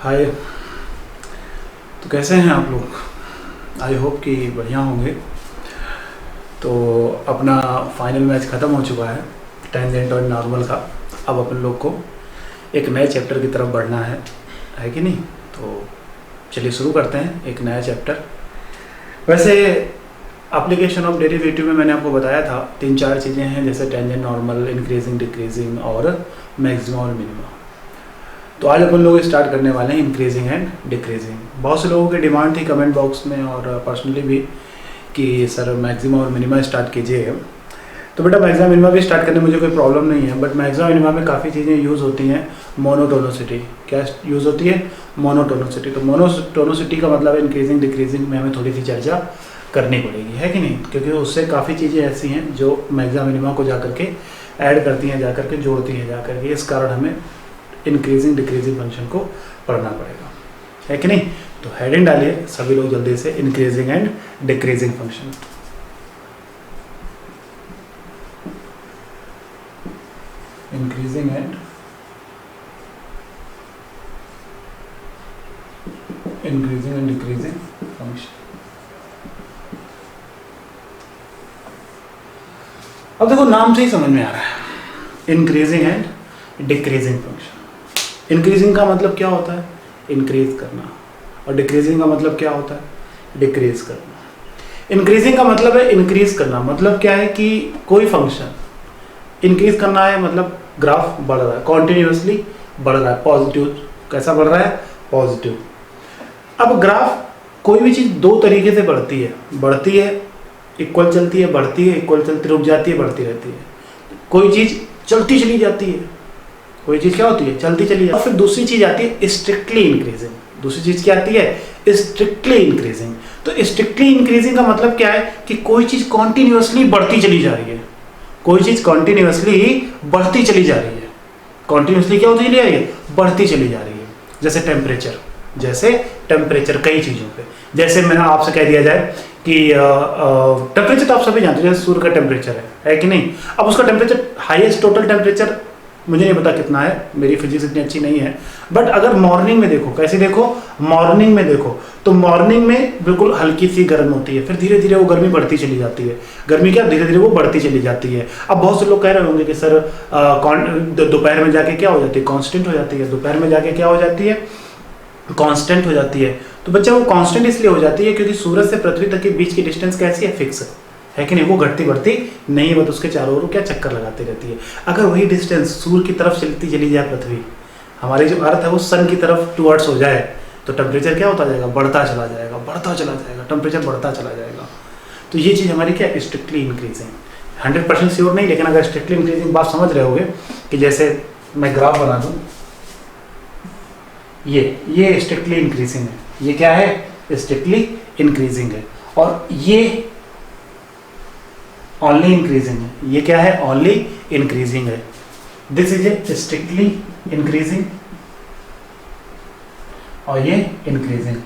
हाय। तो कैसे हैं आप लोग? आई होप कि बढ़िया होंगे। तो अपना फाइनल मैच ख़त्म हो चुका है टेंजेंट और नॉर्मल का। अब अपन लोग को एक नए चैप्टर की तरफ बढ़ना है कि नहीं? तो चलिए शुरू करते हैं एक नया चैप्टर। वैसे एप्लीकेशन ऑफ डेरिवेटिव में मैंने आपको बताया था 3-4 चीज़ें हैं, जैसे टेंजेंट, नॉर्मल, इंक्रीजिंग, डिक्रीजिंग और मैक्सिमम और मिनिमम। तो आज अपन लोग स्टार्ट करने वाले हैं इंक्रीजिंग एंड डिक्रीजिंग। बहुत से लोगों की डिमांड थी कमेंट बॉक्स में और पर्सनली भी कि सर मैक्सिमम और मिनिमम स्टार्ट कीजिए। तो बेटा मैक्सिमम मिनिमम भी स्टार्ट करने में मुझे कोई प्रॉब्लम नहीं है, बट मैक्सिमम मिनिमम में काफ़ी चीज़ें यूज़ होती हैं। मोनोटोनोसिटी क्या यूज़ होती है? मोनोटोनोसिटी। तो मोनोटोनोसिटी का मतलब इंक्रीजिंग डिक्रीजिंग में हमें थोड़ी सी चर्चा करनी पड़ेगी, है कि नहीं? क्योंकि उससे काफ़ी चीज़ें ऐसी हैं जो मैक्सिमम मिनिमम को जा करके ऐड करती हैं, जा करके जोड़ती हैं जा करके। इस कारण हमें इंक्रीजिंग डिक्रीजिंग फंक्शन को पढ़ना पड़ेगा, है कि नहीं? तो हेडिंग डालिए सभी लोग जल्दी से, increasing and decreasing function. Increasing and decreasing function. अब देखो नाम से ही समझ में आ रहा है, increasing and decreasing function. Increasing का मतलब क्या होता है? इंक्रीज करना। और डिक्रीजिंग का मतलब क्या होता है? डिक्रीज करना। इंक्रीजिंग का मतलब है इंक्रीज करना। मतलब क्या है कि कोई फंक्शन इंक्रीज करना है, मतलब ग्राफ बढ़ रहा है, कॉन्टिन्यूसली बढ़ रहा है, पॉजिटिव। कैसा बढ़ रहा है? पॉजिटिव। अब ग्राफ कोई भी चीज़ दो तरीके से बढ़ती है इक्वल चलती है, बढ़ती है इक्वल चलती, रुक जाती है, बढ़ती रहती है। कोई चीज़ चलती चली जाती है, कोई चीज़ क्या होती है? चलती चली जाती है। और फिर दूसरी चीज़ आती है स्ट्रिक्टली इंक्रीजिंग। दूसरी चीज़ क्या आती है? Strictly increasing. तो स्ट्रिक्टली इंक्रीजिंग का मतलब क्या है कि कोई चीज़ कॉन्टिन्यूसली बढ़ती चली जा रही है। कोई चीज़ कॉन्टिन्यूसली बढ़ती चली जा रही है। कॉन्टिन्यूसली क्या होती चली जा रही है? बढ़ती चली जा रही है। जैसे टेम्परेचर कई चीज़ों पे, जैसे मैंने आपसे कह दिया जाए कि टेम्परेचर तो आप सभी जानते हैं, जैसे सूर्य का टेम्परेचर है कि नहीं? अब उसका टेम्परेचर हाईएस्ट टोटल टेम्परेचर मुझे नहीं पता कितना है, मेरी फिजिक्स इतनी अच्छी नहीं है, बट अगर मॉर्निंग में देखो, कैसे देखो? मॉर्निंग में देखो तो मॉर्निंग में बिल्कुल हल्की सी गर्म होती है, फिर धीरे धीरे वो गर्मी बढ़ती चली जाती है। गर्मी क्या, धीरे धीरे वो बढ़ती चली जाती है। अब बहुत से लोग कह रहे होंगे कि सर दोपहर में जाके क्या हो जाती है? कांस्टेंट हो जाती है। दोपहर में जाके क्या हो जाती है? कांस्टेंट हो जाती है। तो बच्चा वो कांस्टेंट इसलिए हो जाती है क्योंकि सूरज से पृथ्वी तक के बीच की डिस्टेंस कैसी है? फिक्स है कि नहीं? वो घटती बढ़ती नहीं है, बस उसके चारों ओर क्या चक्कर लगाती रहती है। अगर वही डिस्टेंस सूर्य की तरफ चलती चली जाए, पृथ्वी हमारी जो अर्थ है वो सन की तरफ टुवर्ड्स हो जाए, तो टेम्परेचर क्या होता जाएगा? बढ़ता चला जाएगा, टेम्परेचर बढ़ता चला जाएगा। तो ये चीज़ हमारी क्या? Strictly increasing. 100% श्योर नहीं, लेकिन अगर स्ट्रिक्टली इंक्रीजिंग बात समझ रहे होगे कि जैसे मैं ग्राफ बना दूँ, ये स्ट्रिक्टली इंक्रीजिंग है। ये क्या है? स्ट्रिक्टली इंक्रीजिंग है। और ये ओनली इंक्रीजिंग है। ये क्या है? ओनली इंक्रीजिंग है। This is a strictly increasing और ये इंक्रीजिंग।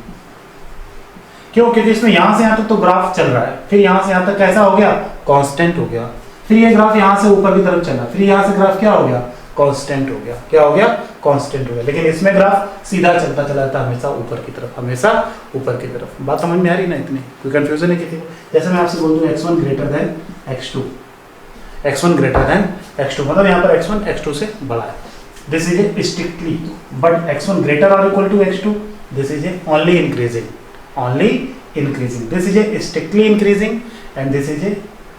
क्यों? क्योंकि इसमें यहां से यहां तक तो ग्राफ चल रहा है, फिर यहां से यहां तक कैसा हो गया? कांस्टेंट हो गया। फिर ये ग्राफ यहां से ऊपर की तरफ चला, फिर यहां से ग्राफ क्या हो गया? कांस्टेंट हो गया। क्या हो गया? कांस्टेंट हो गया। लेकिन इसमें ग्राफ सीधा चलता चला जाता, हमेशा ऊपर की तरफ, हमेशा ऊपर की तरफ। बात समझ में आ रही ना? इतनी कोई कंफ्यूजन है किसी? जैसे मैं आपसे बोल दूं x1 greater than x2, x1 greater than x2, मतलब यहाँ पर x1 x2 से बड़ा है। This is a strictly, but x1 greater और equal to x2, this is a only increasing. This is a strictly increasing and this is a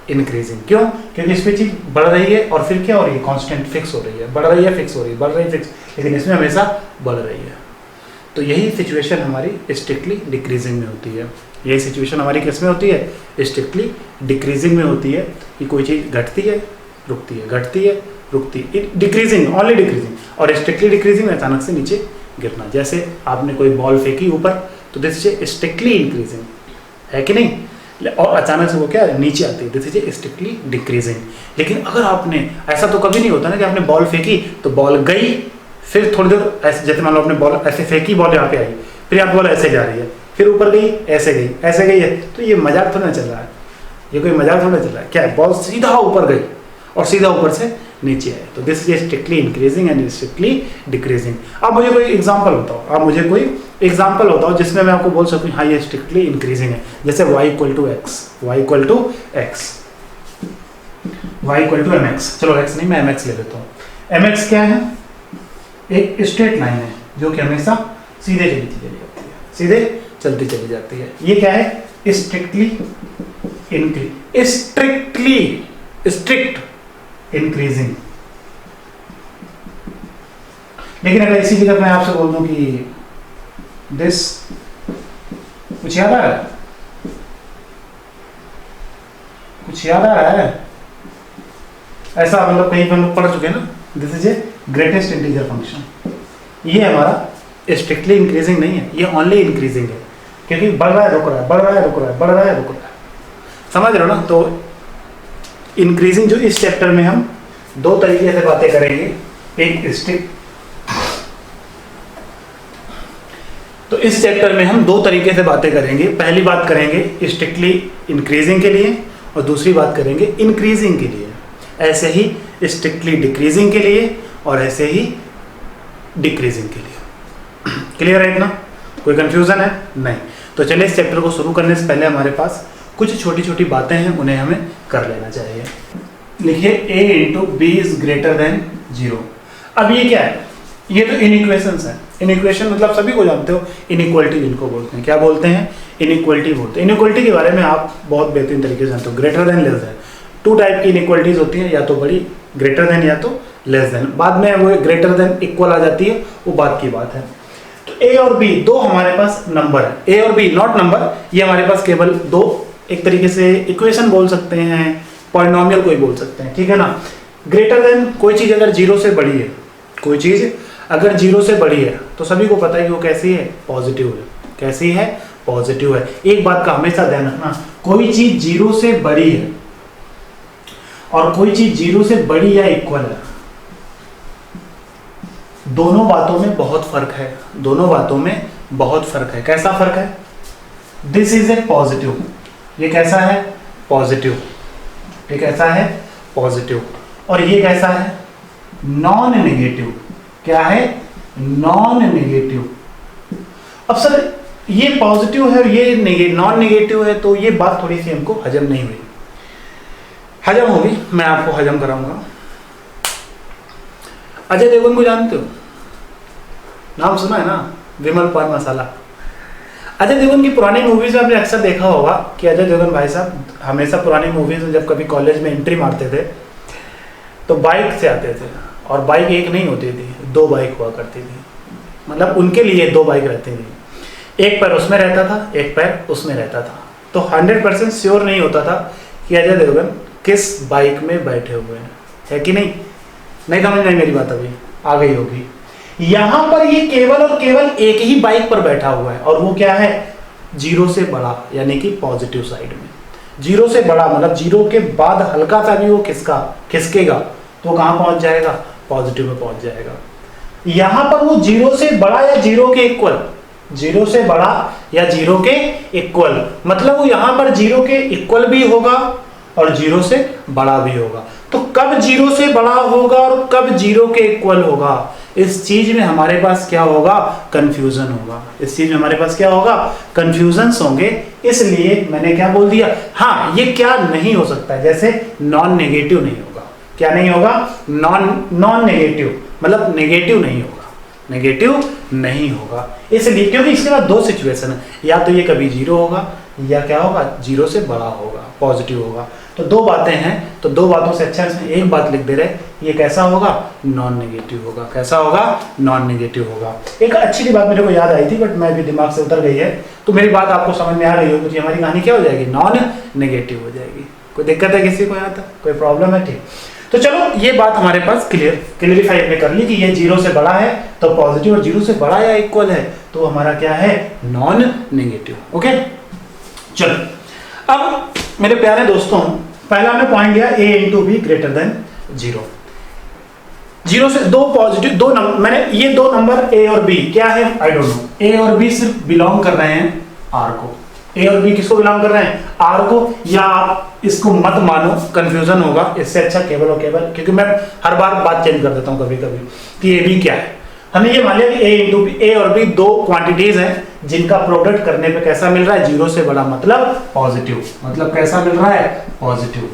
increasing. क्यों? क्योंकि इस पे चीज बढ़ रही है और फिर क्या हो रही है? कांस्टेंट फिक्स हो रही है। बढ़ रही है, फिक्स हो रही है, बढ़ रही है, फिक्स, लेकिन इसमें हमेशा बढ़ रही है। तो यही सिचुएशन हमारी स्ट्रिक्टली डिक्रीजिंग में होती है। यही सिचुएशन हमारी किस में होती है? स्ट्रिक्टली डिक्रीजिंग में होती है कि कोई चीज़ घटती है, रुकती है, घटती है, रुकती है। Decreasing, only decreasing. और स्ट्रिक्टली डिक्रीजिंग में अचानक से नीचे गिरना। जैसे आपने कोई बॉल फेंकी ऊपर, तो this is a strictly increasing, है कि नहीं? और अचानक से वो क्या नीचे आती है, this is a strictly decreasing. लेकिन अगर आपने, ऐसा तो कभी नहीं होता ना कि आपने बॉल फेंकी तो बॉल गई, फिर थोड़ी देर ऐसे, जैसे मान लो आपने बॉल ऐसे फेंकी, बॉल यहाँ पे आई, फिर यहाँ बॉल ऐसे जा रही है, फिर ऊपर गई, ऐसे गई है, तो ये मजाक थोड़ा चल रहा है। ये कोई मजाक थोड़ा चल रहा है। क्या है? बॉल सीधा ऊपर गई और सीधा ऊपर से नीचे है। तो this is strictly increasing and strictly decreasing. अब मुझे कोई एग्जांपल बताओ, अब मुझे कोई एग्जांपल बताओ जिसमें मैं आपको बोल सकूं हाँ ये स्ट्रिक्टली इंक्रीजिंग है। जैसे y equal to X, y equal to X, y equal to mx। चलो x नहीं, मैं mx ले लेता हूँ। mx क्या है? एक स्ट्रेट लाइन है जो कि हमेशा सीधे चलती चली जाती है, सीधे चलती चली जाती है। ये क्या है? Strictly strict increasing. लेकिन अगर इसी जगह मैं आपसे बोल दूं कि दिस, कुछ याद आ रहा है? कुछ याद आ रहा है? ऐसा मतलब कहीं पर हम लोग पढ़ चुके हैं ना, this is a greatest integer function. ये हमारा स्ट्रिक्टली इंक्रीजिंग नहीं है, ये ओनली इंक्रीजिंग है, क्योंकि बढ़ रहा है रुक रहा है, बढ़ रहा है रुक रहा है, बढ़ रहा है रुक रहा है। समझ रहे हो ना? तो इंक्रीजिंग जो इस चैप्टर में हम दो तरीके से बातें करेंगे, एक स्ट्रिक्ट, तो इस चैप्टर में हम दो तरीके से बातें करेंगे। पहली बात करेंगे स्ट्रिक्टली इंक्रीजिंग के लिए और दूसरी बात करेंगे इंक्रीजिंग के लिए, ऐसे ही स्ट्रिक्टली डिक्रीजिंग के लिए और ऐसे ही डिक्रीजिंग के लिए। क्लियर है इतना? कोई कंफ्यूजन है? नहीं। तो चलिए इस चैप्टर को शुरू करने से पहले हमारे पास कुछ छोटी छोटी बातें हैं, उन्हें हमें कर लेना चाहिए। लिखिए a into B is greater than 0। अब ये क्या है? ये तो इनइक्वेशंस है। इनइक्वेशन मतलब सभी को जानते हो, इनइक्वालिटी जिनको बोलते हैं। क्या बोलते हैं? इनइक्वालिटी बोलते हैं। इनइक्वालिटी के बारे में आप बहुत बेहतरीन तरीके से जानते हो। Greater than, less than, two type की इनइक्वालिटीज होती हैं, या तो बड़ी ग्रेटर देन या तो लेस देन। बाद में वो ग्रेटर देन इक्वल आ जाती है, वो बात की बात है। तो ए और बी दो हमारे पास नंबर है, ए और बी नॉट नंबर, ये हमारे पास केवल दो, एक तरीके से इक्वेशन बोल सकते हैं, पॉलिनोमियल कोई बोल सकते हैं, ठीक है ना। ग्रेटर देन कोई चीज अगर 0 से बड़ी है, कोई चीज अगर 0 से बड़ी है तो सभी को पता है कि वो कैसी है? पॉजिटिव है। कैसी है? पॉजिटिव है। एक बात का हमेशा ध्यान रखना, कोई चीज 0 से बड़ी है और कोई चीज 0 से बड़ी या इक्वल है, दोनों बातों में बहुत फर्क है। दोनों बातों में बहुत फर्क है। कैसा फर्क है? दिस इज ए पॉजिटिव, ये कैसा है? पॉजिटिव। ये कैसा है? पॉजिटिव। और ये कैसा है? Non negative. क्या है? Non negative. अब सर ये पॉजिटिव है और ये नॉन नेगेटिव है, तो ये बात थोड़ी सी हमको हजम नहीं हुई। हजम होगी, मैं आपको हजम कराऊंगा। अजय देवगन को जानते हो? नाम सुना है ना, विमल पान मसाला। अजय देवगन की पुरानी मूवीज में आपने अक्सर देखा होगा कि अजय देवगन भाई साहब हमेशा पुरानी मूवीज में जब कभी कॉलेज में एंट्री मारते थे तो बाइक से आते थे, और बाइक एक नहीं होती थी, दो बाइक हुआ करती थी। मतलब उनके लिए दो बाइक रहती थी, एक पैर उसमें रहता था, एक पैर उसमें रहता था। तो 100% श्योर नहीं होता था कि अजय देवगन किस बाइक में बैठे हुए हैं, है कि नहीं? नहीं समझ में मेरी बात? अभी आ गई होगी। यहां पर ये केवल और केवल एक ही बाइक पर बैठा हुआ है, और वो क्या है? 0 से बड़ा, यानी कि पॉजिटिव साइड में। 0 से बड़ा मतलब 0 के बाद हल्का सा भी वो खिसकेगा तो कहां पहुंच जाएगा? पॉजिटिव में पहुंच जाएगा। यहां पर वो 0 से बड़ा या 0 के इक्वल, 0 से बड़ा या 0 के इक्वल, मतलब वो यहां पर 0 के इक्वल भी होगा और 0 से बड़ा भी होगा। तो कब 0 से बड़ा होगा और कब 0 के इक्वल होगा, इस चीज में हमारे पास क्या होगा? कंफ्यूजन होगा। इस चीज में हमारे पास क्या होगा? कंफ्यूजन्स होंगे। इसलिए मैंने क्या बोल दिया? हाँ, ये क्या नहीं हो सकता है, जैसे नॉन नेगेटिव नहीं होगा। क्या नहीं होगा? नॉन नेगेटिव, मतलब नेगेटिव नहीं होगा, नेगेटिव नहीं होगा। इसलिए क्योंकि इसके बाद दो सिचुएशन है, या तो ये कभी 0 होगा या क्या होगा? 0 से बड़ा होगा, पॉजिटिव होगा। तो दो बातें हैं, तो दो बातों से अच्छा इसमें एक बात लिख दे रहे, ये कैसा होगा? नॉन नेगेटिव होगा। कैसा होगा? नॉन नेगेटिव होगा। एक अच्छी सी बात मेरे को याद आई थी, बट मैं भी दिमाग से उतर गई है, तो मेरी बात आपको समझ में आ रही होगी। हमारी कहानी क्या हो जाएगी? नॉन नेगेटिव हो जाएगी। कोई दिक्कत है किसी को यहाँ तक? कोई प्रॉब्लम है? ठीक। तो चलो ये बात हमारे पास क्लियरिफाई हमने कर ली कि ये 0 से बड़ा है तो पॉजिटिव, और 0 से बड़ा या इक्वल है तो हमारा क्या है? Non negative. ओके, चलो अब मेरे प्यारे दोस्तों, पहला हमने पॉइंट लिया a into b greater than 0। 0 से दो पॉजिटिव, दो नंबर, मैंने ये दो नंबर a और b क्या है? I don't know. a और b सिर्फ बिलोंग कर रहे हैं r को, ए और बी किसको बिलोंग कर रहे हैं, आर को, या आप इसको मत मानो, कंफ्यूजन होगा, इससे अच्छा केवल और केवल, क्योंकि मैं हर बार बात चेंज कर देता हूं कभी कभी कि ए बी क्या है। हमने ये मान लिया कि ए इंटू बी, ए और बी दो क्वांटिटीज हैं जिनका प्रोडक्ट करने पे कैसा मिल रहा है, जीरो से बड़ा मतलब पॉजिटिव, मतलब कैसा मिल रहा है, पॉजिटिव।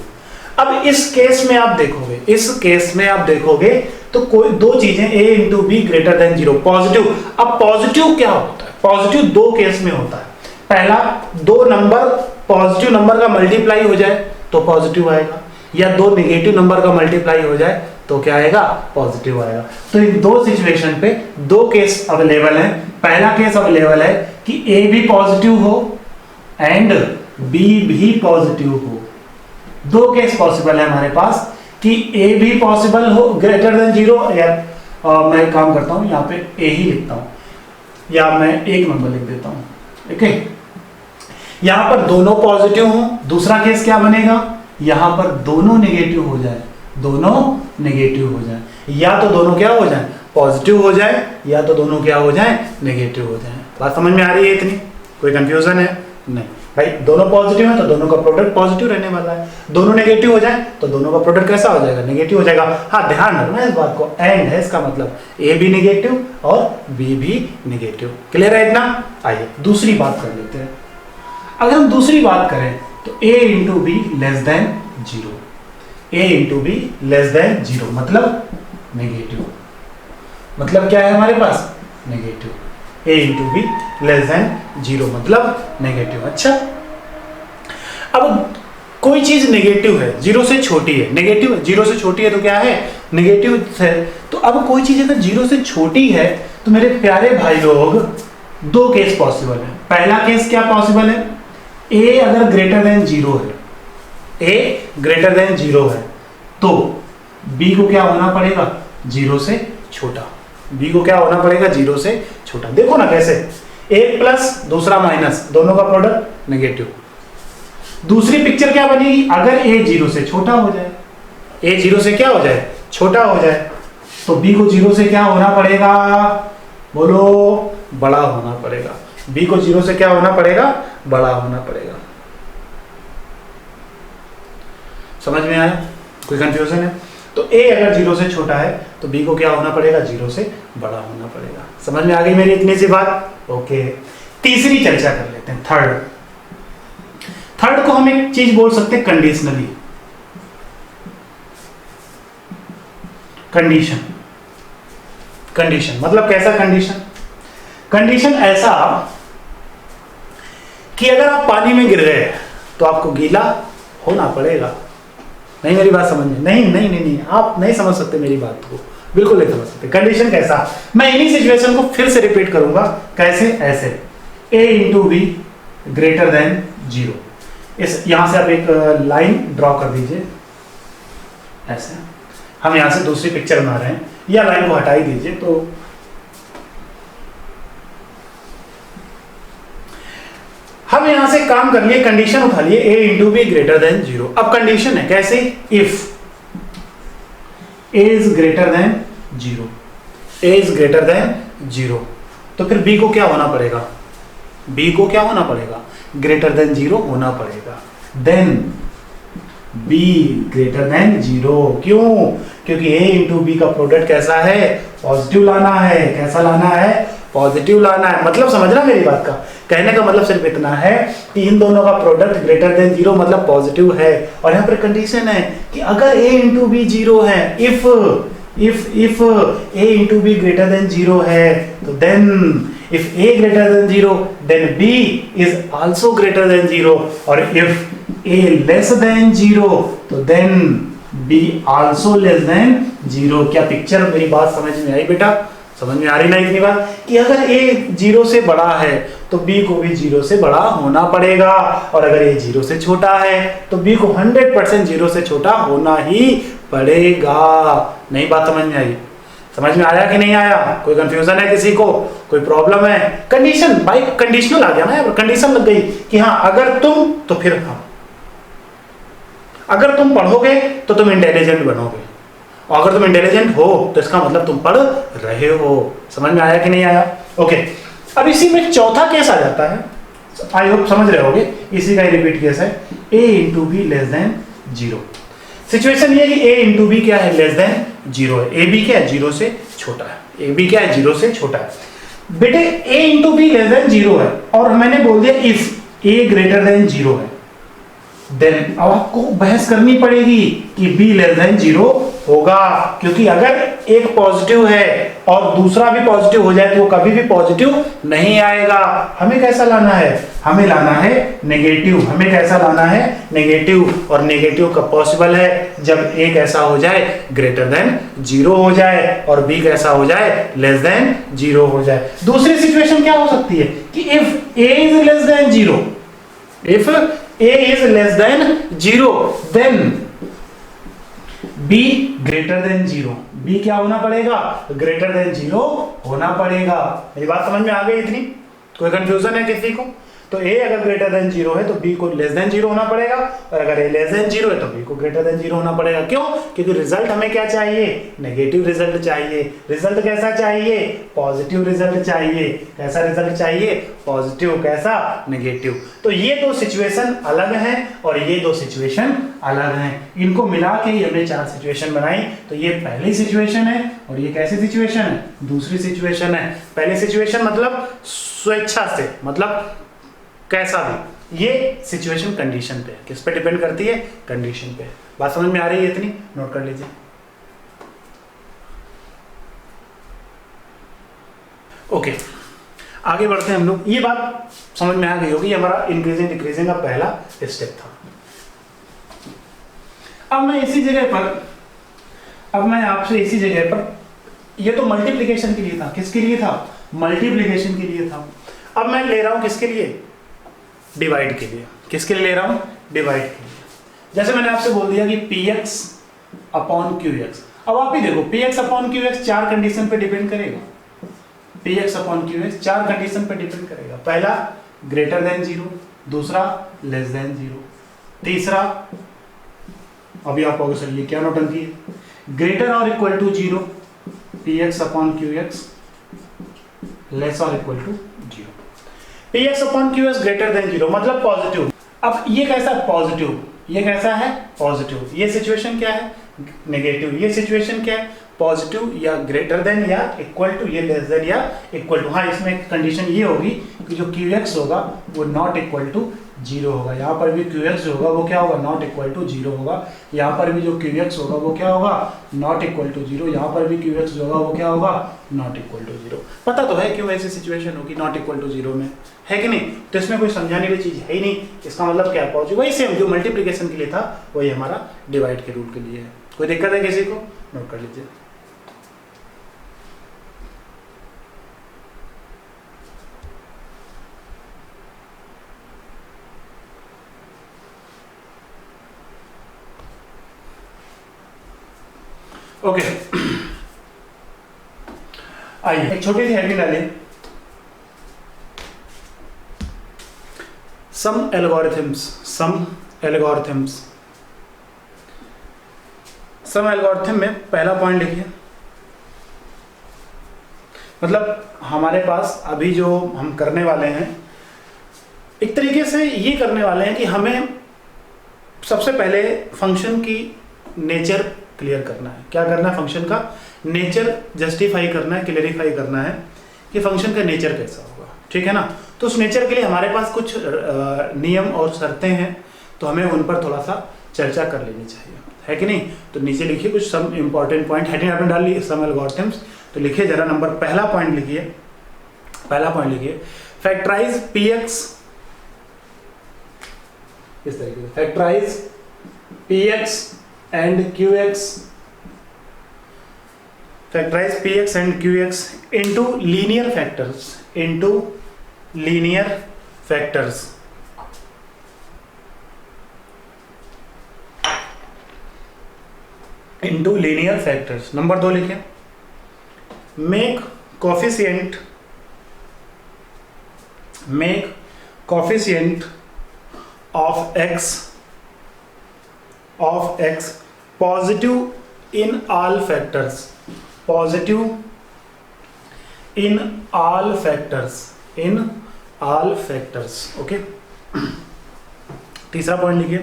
अब इस केस में आप देखोगे, इस केस में आप देखोगे तो कोई दो चीजें, a into b greater than zero, positive. अब पॉजिटिव क्या होता है, पॉजिटिव दो केस में होता है। पहला, दो नंबर पॉजिटिव नंबर का मल्टीप्लाई हो जाए तो पॉजिटिव आएगा, या दो नेगेटिव नंबर का मल्टीप्लाई हो जाए तो क्या आएगा, पॉजिटिव आएगा। तो इन दो सिचुएशन पे दो केस अवेलेबल हैं। पहला केस अवेलेबल है कि ए भी पॉजिटिव हो एंड बी भी पॉजिटिव हो। दो केस पॉसिबल है हमारे पास कि ए भी पॉसिबल हो ग्रेटर देन जीरो, या मैं एक काम करता हूं, यहाँ पे ए ही लिखता हूं, या मैं एक नंबर लिख देता हूं, ठीक है। यहां पर दोनों पॉजिटिव हो। दूसरा केस क्या बनेगा, यहां पर दोनों नेगेटिव हो जाए, दोनों नेगेटिव हो जाए, या तो दोनों क्या हो जाए, पॉजिटिव हो जाए, या तो दोनों क्या हो जाए, नेगेटिव हो जाए। बात समझ में आ रही है इतनी, कोई कंफ्यूजन है नहीं भाई। दोनों पॉजिटिव है तो दोनों का प्रोडक्ट पॉजिटिव रहने वाला है, दोनों नेगेटिव हो जाए तो दोनों का प्रोडक्ट कैसा हो जाएगा, नेगेटिव हो जाएगा। हाँ, ध्यान रखना इस बात को, एंड है इसका मतलब ए भी नेगेटिव और बी भी नेगेटिव। क्लियर है इतना। आइए दूसरी बात कर लेते हैं। अगर हम दूसरी बात करें तो a into b less than zero, a into b less than zero मतलब नेगेटिव, मतलब क्या है हमारे पास, negative. A into b less than zero मतलब नेगेटिव। अच्छा, अब कोई चीज नेगेटिव है, जीरो से छोटी है, नेगेटिव है, जीरो से छोटी है तो क्या है, नेगेटिव है। तो अब कोई चीज अगर जीरो से छोटी है तो मेरे प्यारे भाई लोग दो केस पॉसिबल है। पहला केस क्या पॉसिबल है, ए अगर ग्रेटर देन जीरो है, ए ग्रेटर देन जीरो है तो बी को क्या होना पड़ेगा, जीरो से छोटा। बी को क्या होना पड़ेगा, जीरो से छोटा। देखो ना कैसे, एक प्लस दूसरा माइनस, दोनों का प्रोडक्ट नेगेटिव। दूसरी पिक्चर क्या बनेगी, अगर ए जीरो से छोटा हो जाए, ए जीरो से क्या हो जाए, छोटा हो जाए, तो बी को जीरो से क्या होना पड़ेगा, बोलो, बड़ा होना पड़ेगा। बी को जीरो से क्या होना पड़ेगा, बड़ा होना पड़ेगा। समझ में आया, कोई कंफ्यूजन है। तो ए अगर जीरो से छोटा है तो बी को क्या होना पड़ेगा, जीरो से बड़ा होना पड़ेगा। समझ में आ गई मेरी इतनी सी बात। ओके, तीसरी चर्चा कर लेते हैं, थर्ड को हम एक चीज बोल सकते हैं, कंडीशनली। कंडीशन मतलब कैसा कंडीशन, कंडीशन ऐसा कि अगर आप पानी में गिर गए तो आपको गीला होना पड़ेगा। नहीं, मेरी बात समझ में नहीं, आप नहीं समझ सकते मेरी बात को, बिल्कुल नहीं समझ सकते। कंडीशन कैसा, मैं इन्हीं सिचुएशन को फिर से रिपीट करूंगा। कैसे, ऐसे, a into b greater than zero. इस यहां से आप एक लाइन ड्रॉ कर दीजिए, ऐसे। हम यहां से दूसरी पिक्चर बना रहे हैं, या लाइन को हटा ही दीजिए। तो हम यहां से काम कर लिए, कंडीशन उठा लिए, a into b greater than zero. अब कंडीशन है कैसे, if a is greater than zero, a is greater than zero, तो फिर b को क्या होना पड़ेगा, b को क्या होना पड़ेगा, ग्रेटर देन जीरो होना पड़ेगा। Then b greater than zero. क्यों, क्योंकि a इंटू बी का प्रोडक्ट कैसा है, पॉजिटिव लाना है। कैसा लाना है, पॉजिटिव लाना है। मतलब समझना मेरी बात का, कहने का मतलब सिर्फ इतना है कि इन दोनों का प्रोडक्ट ग्रेटर देन जीरो मतलब पॉजिटिव है। और यहाँ पर कंडीशन है कि अगर a इंटू बी जीरो है, if a into b greater than zero है, तो then if a greater than zero then b is also greater than zero, और if a less than zero तो then b also less than zero. क्या picture, मेरी बात समझ में आई बेटा, समझ में आ रही ना इतनी बात, कि अगर a जीरो से बड़ा है तो b को भी जीरो से बड़ा होना पड़ेगा, और अगर a जीरो से छोटा है तो b को 100% जीरो से छोटा होना ही पड़ेगा। नहीं, बात समझ में आई, समझ में आया कि नहीं आया, कोई कंफ्यूजन है किसी को, कोई प्रॉब्लम है। कंडीशन भाई, कंडीशनल आ गया ना, कंडीशन लग गई कि हाँ अगर तुम तो फिर हाँ, अगर तुम पढ़ोगे तो तुम इंटेलिजेंट बनोगे, और अगर तुम इंटेलिजेंट हो तो इसका मतलब तुम पढ़ रहे हो। समझ में आया कि नहीं आया। ओके, अब इसी में चौथा केस आ जाता है, आई होप समझ रहे होगे, इसी का रिपीट केस है, a into b less then 0। Situation ये है कि a इंटू बी क्या है, लेस देन 0 है, ए बी क्या है, 0 से छोटा है, ए बी क्या है, 0 से छोटा है। बेटे a into b less then 0 है और मैंने बोल दिया इफ a ग्रेटर देन 0 है, देन अब आपको बहस करनी पड़ेगी कि b लेस देन 0 होगा, क्योंकि अगर एक पॉजिटिव है और दूसरा भी पॉजिटिव हो जाए तो वो कभी भी पॉजिटिव नहीं आएगा। हमें कैसा लाना है, हमें लाना है नेगेटिव, हमें कैसा लाना है, नेगेटिव। और नेगेटिव कब पॉसिबल है, जब a कैसा हो जाए, ग्रेटर देन 0 हो जाए और b कैसा हो जाए, लेस देन 0 हो जाए। दूसरी सिचुएशन क्या हो सकती है कि if a is less than 0, if a is less than 0 then b greater than 0, b क्या होना पड़ेगा, greater than 0 होना पड़ेगा। मेरी बात समझ में आ गई इतनी, कोई कंफ्यूजन है किसी को? तो a अगर ग्रेटर देन 0 है तो b को लेस देन 0 होना पड़ेगा, और अगर a लेस देन 0 है तो b को ग्रेटर देन 0 होना पड़ेगा। क्यों? क्योंकि रिजल्ट हमें क्या चाहिए, नेगेटिव रिजल्ट चाहिए। रिजल्ट कैसा चाहिए, पॉजिटिव रिजल्ट चाहिए। कैसा रिजल्ट चाहिए, पॉजिटिव। कैसा, नेगेटिव। तो ये दो सिचुएशन अलग हैं और ये दो सिचुएशन अलग हैं, इनको मिला के हमने 4 सिचुएशन बनाई। तो ये पहली सिचुएशन है और ये कैसी सिचुएशन है, दूसरी सिचुएशन है। पहली सिचुएशन मतलब स्वेच्छा से, मतलब कैसा भी, ये सिचुएशन कंडीशन पे है, किस पे डिपेंड करती है, कंडीशन पे। बात समझ में आ रही है इतनी, नोट कर लीजिए। ओके, आगे बढ़ते हैं हम लोग। ये बात समझ में आ गई होगी, ये हमारा इंक्रीजिंग डिक्रीजिंग का पहला स्टेप था। अब मैं इसी जगह पर, अब मैं आपसे इसी जगह पर, ये तो मल्टीप्लिकेशन के लिए था, किसके लिए था, मल्टीप्लिकेशन के लिए था। अब मैं ले रहा हूं किसके लिए, डिवाइड के लिए। किसके लिए ले रहा हूं, डिवाइड के लिए। जैसे मैंने आपसे बोल दिया कि px अपॉन qx। अब आप ही देखो, px अपॉन qx 4 कंडीशन पे डिपेंड करेगा। px अपॉन qx 4 कंडीशन पे डिपेंड करेगा। पहला ग्रेटर देन 0, दूसरा लेस देन 0, तीसरा, अभी आप कहोगे सर ये क्या नौटंकी है, ग्रेटर और equal to 0, px upon qx less और equal to 0। px upon qx greater than 0 मतलब पॉजिटिव। अब ये कैसा पॉजिटिव, ये कैसा है पॉजिटिव। ये सिचुएशन क्या है, नेगेटिव। ये सिचुएशन क्या है, पॉजिटिव या ग्रेटर देन या इक्वल टू, ये लेस देन या इक्वल टू। हाँ, इसमें कंडीशन ये होगी कि जो qx होगा वो नॉट इक्वल टू 0 होगा। यहाँ पर भी qx होगा वो क्या होगा, नॉट इक्वल टू 0 होगा। यहाँ पर भी जो qx होगा वो क्या होगा, नॉट इक्वल टू 0। यहाँ पर भी qx होगा वो क्या होगा, नॉट इक्वल टू 0। पता तो है क्यों ऐसी सिचुएशन होगी नॉट इक्वल टू 0 में, है कि नहीं? तो इसमें कोई समझाने वाली चीज है ही नहीं। इसका मतलब क्या है, पॉजिटिव। वही सेम जो मल्टीप्लिकेशन के लिए था वही हमारा डिवाइड के रूल के लिए है। कोई दिक्कत है किसी को, नोट कर लीजिए। ओके, आइए एक छोटी सी हेडिंग डालिए, सम एल्गोरिथम्स। सम एल्गोरिथम्स, सम एल्गोरिथम में पहला पॉइंट लिखिए। मतलब हमारे पास अभी जो हम करने वाले हैं, एक तरीके से ये करने वाले हैं कि हमें सबसे पहले फंक्शन की नेचर क्लियर करना है। क्या करना है, फंक्शन का नेचर जस्टिफाई करना है, क्लियरिफाई करना है कि फंक्शन का नेचर कैसा होगा, ठीक है ना। तो उस नेचर के लिए हमारे पास कुछ नियम और शर्तें हैं, तो हमें उन पर थोड़ा सा चर्चा कर लेनी चाहिए, है कि नहीं। तो नीचे लिखिए कुछ सम इंपॉर्टेंट पॉइंट, हेडिंग आपने डाल ली सम एल्गोरिथम्स। तो लिखिए जरा नंबर, पहला पॉइंट लिखिए, पहला पॉइंट लिखिए, फैक्टराइज px, इस तरीके से factorise px and qx, factorize px and qx into linear factors, into linear factors, into linear factors। Number 2 लिखें, make coefficient of x positive in all factors, positive in all factors, in all factors. Okay, तीसरा point लिखिए,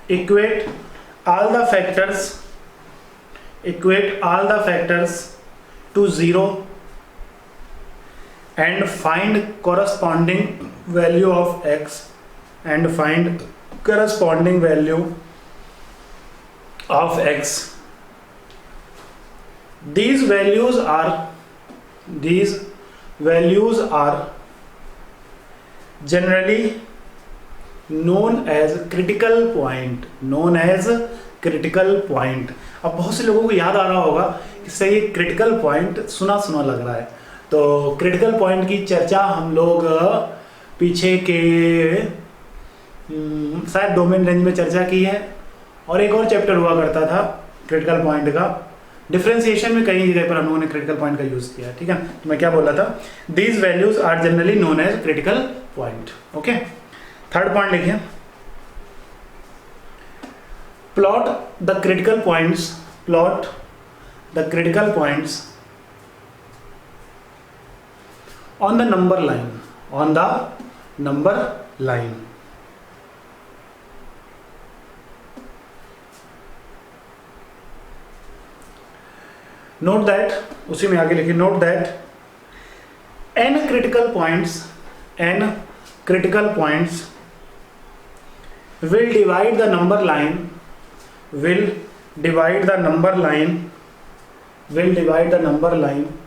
equate all the factors to 0 and find corresponding value of x these values are generally known as critical point। अब बहुत से लोगों को याद आ रहा होगा कि सही क्रिटिकल पॉइंट सुना लग रहा है, तो क्रिटिकल पॉइंट की चर्चा हम लोग पीछे के शायद डोमेन रेंज में चर्चा की है, और एक और चैप्टर हुआ करता था क्रिटिकल पॉइंट का, डिफरेंशिएशन में कई जगह पर हम लोगों ने क्रिटिकल पॉइंट का यूज किया है। ठीक है, तो मैं क्या बोला था, these values are generally known as critical point. Okay, third point लिखिए, plot the critical points on the number line note that, उसी में आगे लिखिए, note that n critical points will divide the number line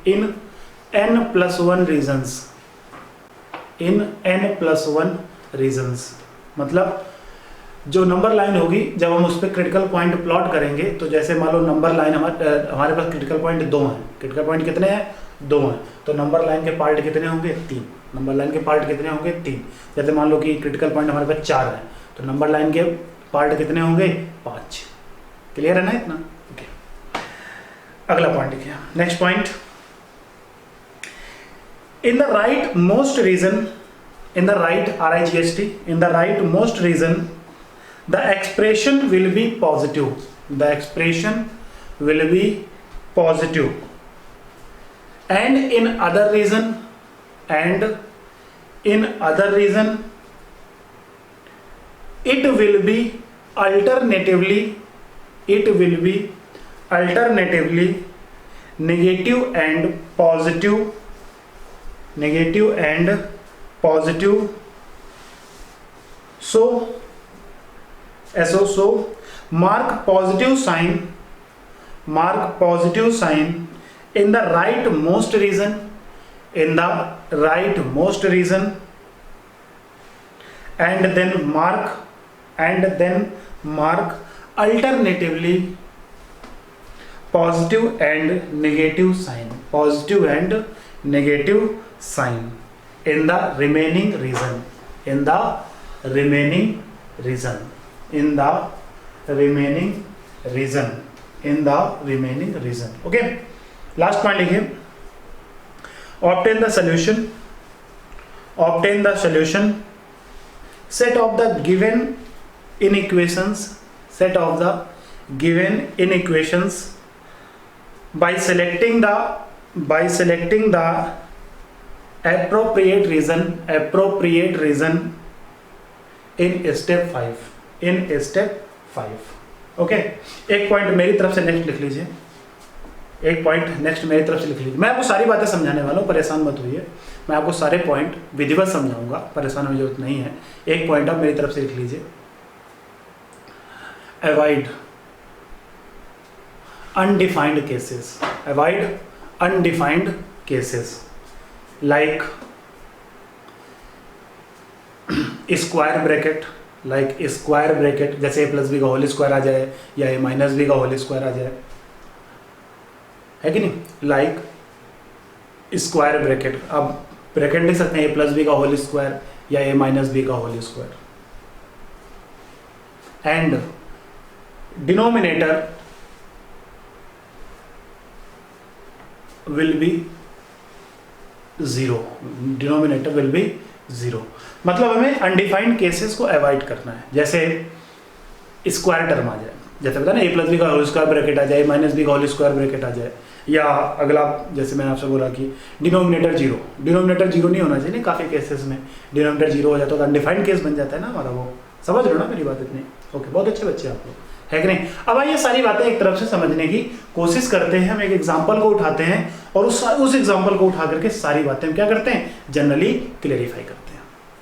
in n+1 regions। मतलब जो number line होगी जब हम उस पर क्रिटिकल पॉइंट प्लॉट करेंगे, तो जैसे मान लो नंबर लाइन हमारे पास क्रिटिकल पॉइंट 2 हैं, क्रिटिकल पॉइंट कितने हैं, 2 हैं, तो नंबर लाइन के पार्ट कितने होंगे, 3। नंबर लाइन के पार्ट कितने होंगे, 3। जैसे मान लो कि क्रिटिकल पॉइंट हमारे पास 4 है, तो नंबर लाइन के पार्ट कितने होंगे, 5। क्लियर है ना इतना? ओके, अगला पॉइंट लिखिए, next point, in the rightmost region the expression will be positive, and in other region it will be alternatively negative and positive so mark positive sign in the rightmost region and then mark alternatively positive and negative sign in the remaining region okay, last point लिखिए, obtain the solution set of the given inequations by selecting the appropriate region in step 5 okay. एक point मेरी तरफ से next लिख लीजिए, मैं आपको सारी बातें समझाने वाला हूँ, परेशान मत होइए, मैं आपको सारे पॉइंट विधिवत समझाऊंगा, परेशान होने की जरूरत नहीं है। एक पॉइंट आप मेरी तरफ से लिख लीजिए, avoid undefined cases like square bracket, जैसे a प्लस बी का होल स्क्वायर आ जाए या a माइनस बी का होल स्क्वायर आ जाए, है कि नहीं, लाइक स्क्वायर ब्रैकेट, अब ब्रैकेट लिख सकते हैं a प्लस बी का होल स्क्वायर या a माइनस बी का whole square, and denominator will be 0, मतलब हमें अनडिफाइंड केसेस को अवॉइड करना है। जैसे स्क्वायर टर्म आ जाए, जैसे पता ना a प्लस बी का होल स्क्वायर ब्रैकेट आ जाए, माइनस बी का होल स्क्वायर ब्रैकेट आ जाए, या अगला जैसे मैंने आपसे बोला कि डिनोमिनेटर जीरो नहीं होना चाहिए, काफ़ी केसेस में डिनोमिनेटर जीरो हो जाता है तो अनडिफाइंड केस बन जाता है ना हमारा, वो समझ रहे हो ना मेरी बात इतनी? ओके, बहुत अच्छे बच्चे आप लोग, है कि नहीं? अब आइए सारी बातें एक तरफ से समझने की कोशिश करते हैं। हम एक एग्जाम्पल को उठाते हैं और उस एग्जाम्पल को उठा करके सारी बातें हम क्या करते हैं, जनरली क्लेरिफाई करते हैं,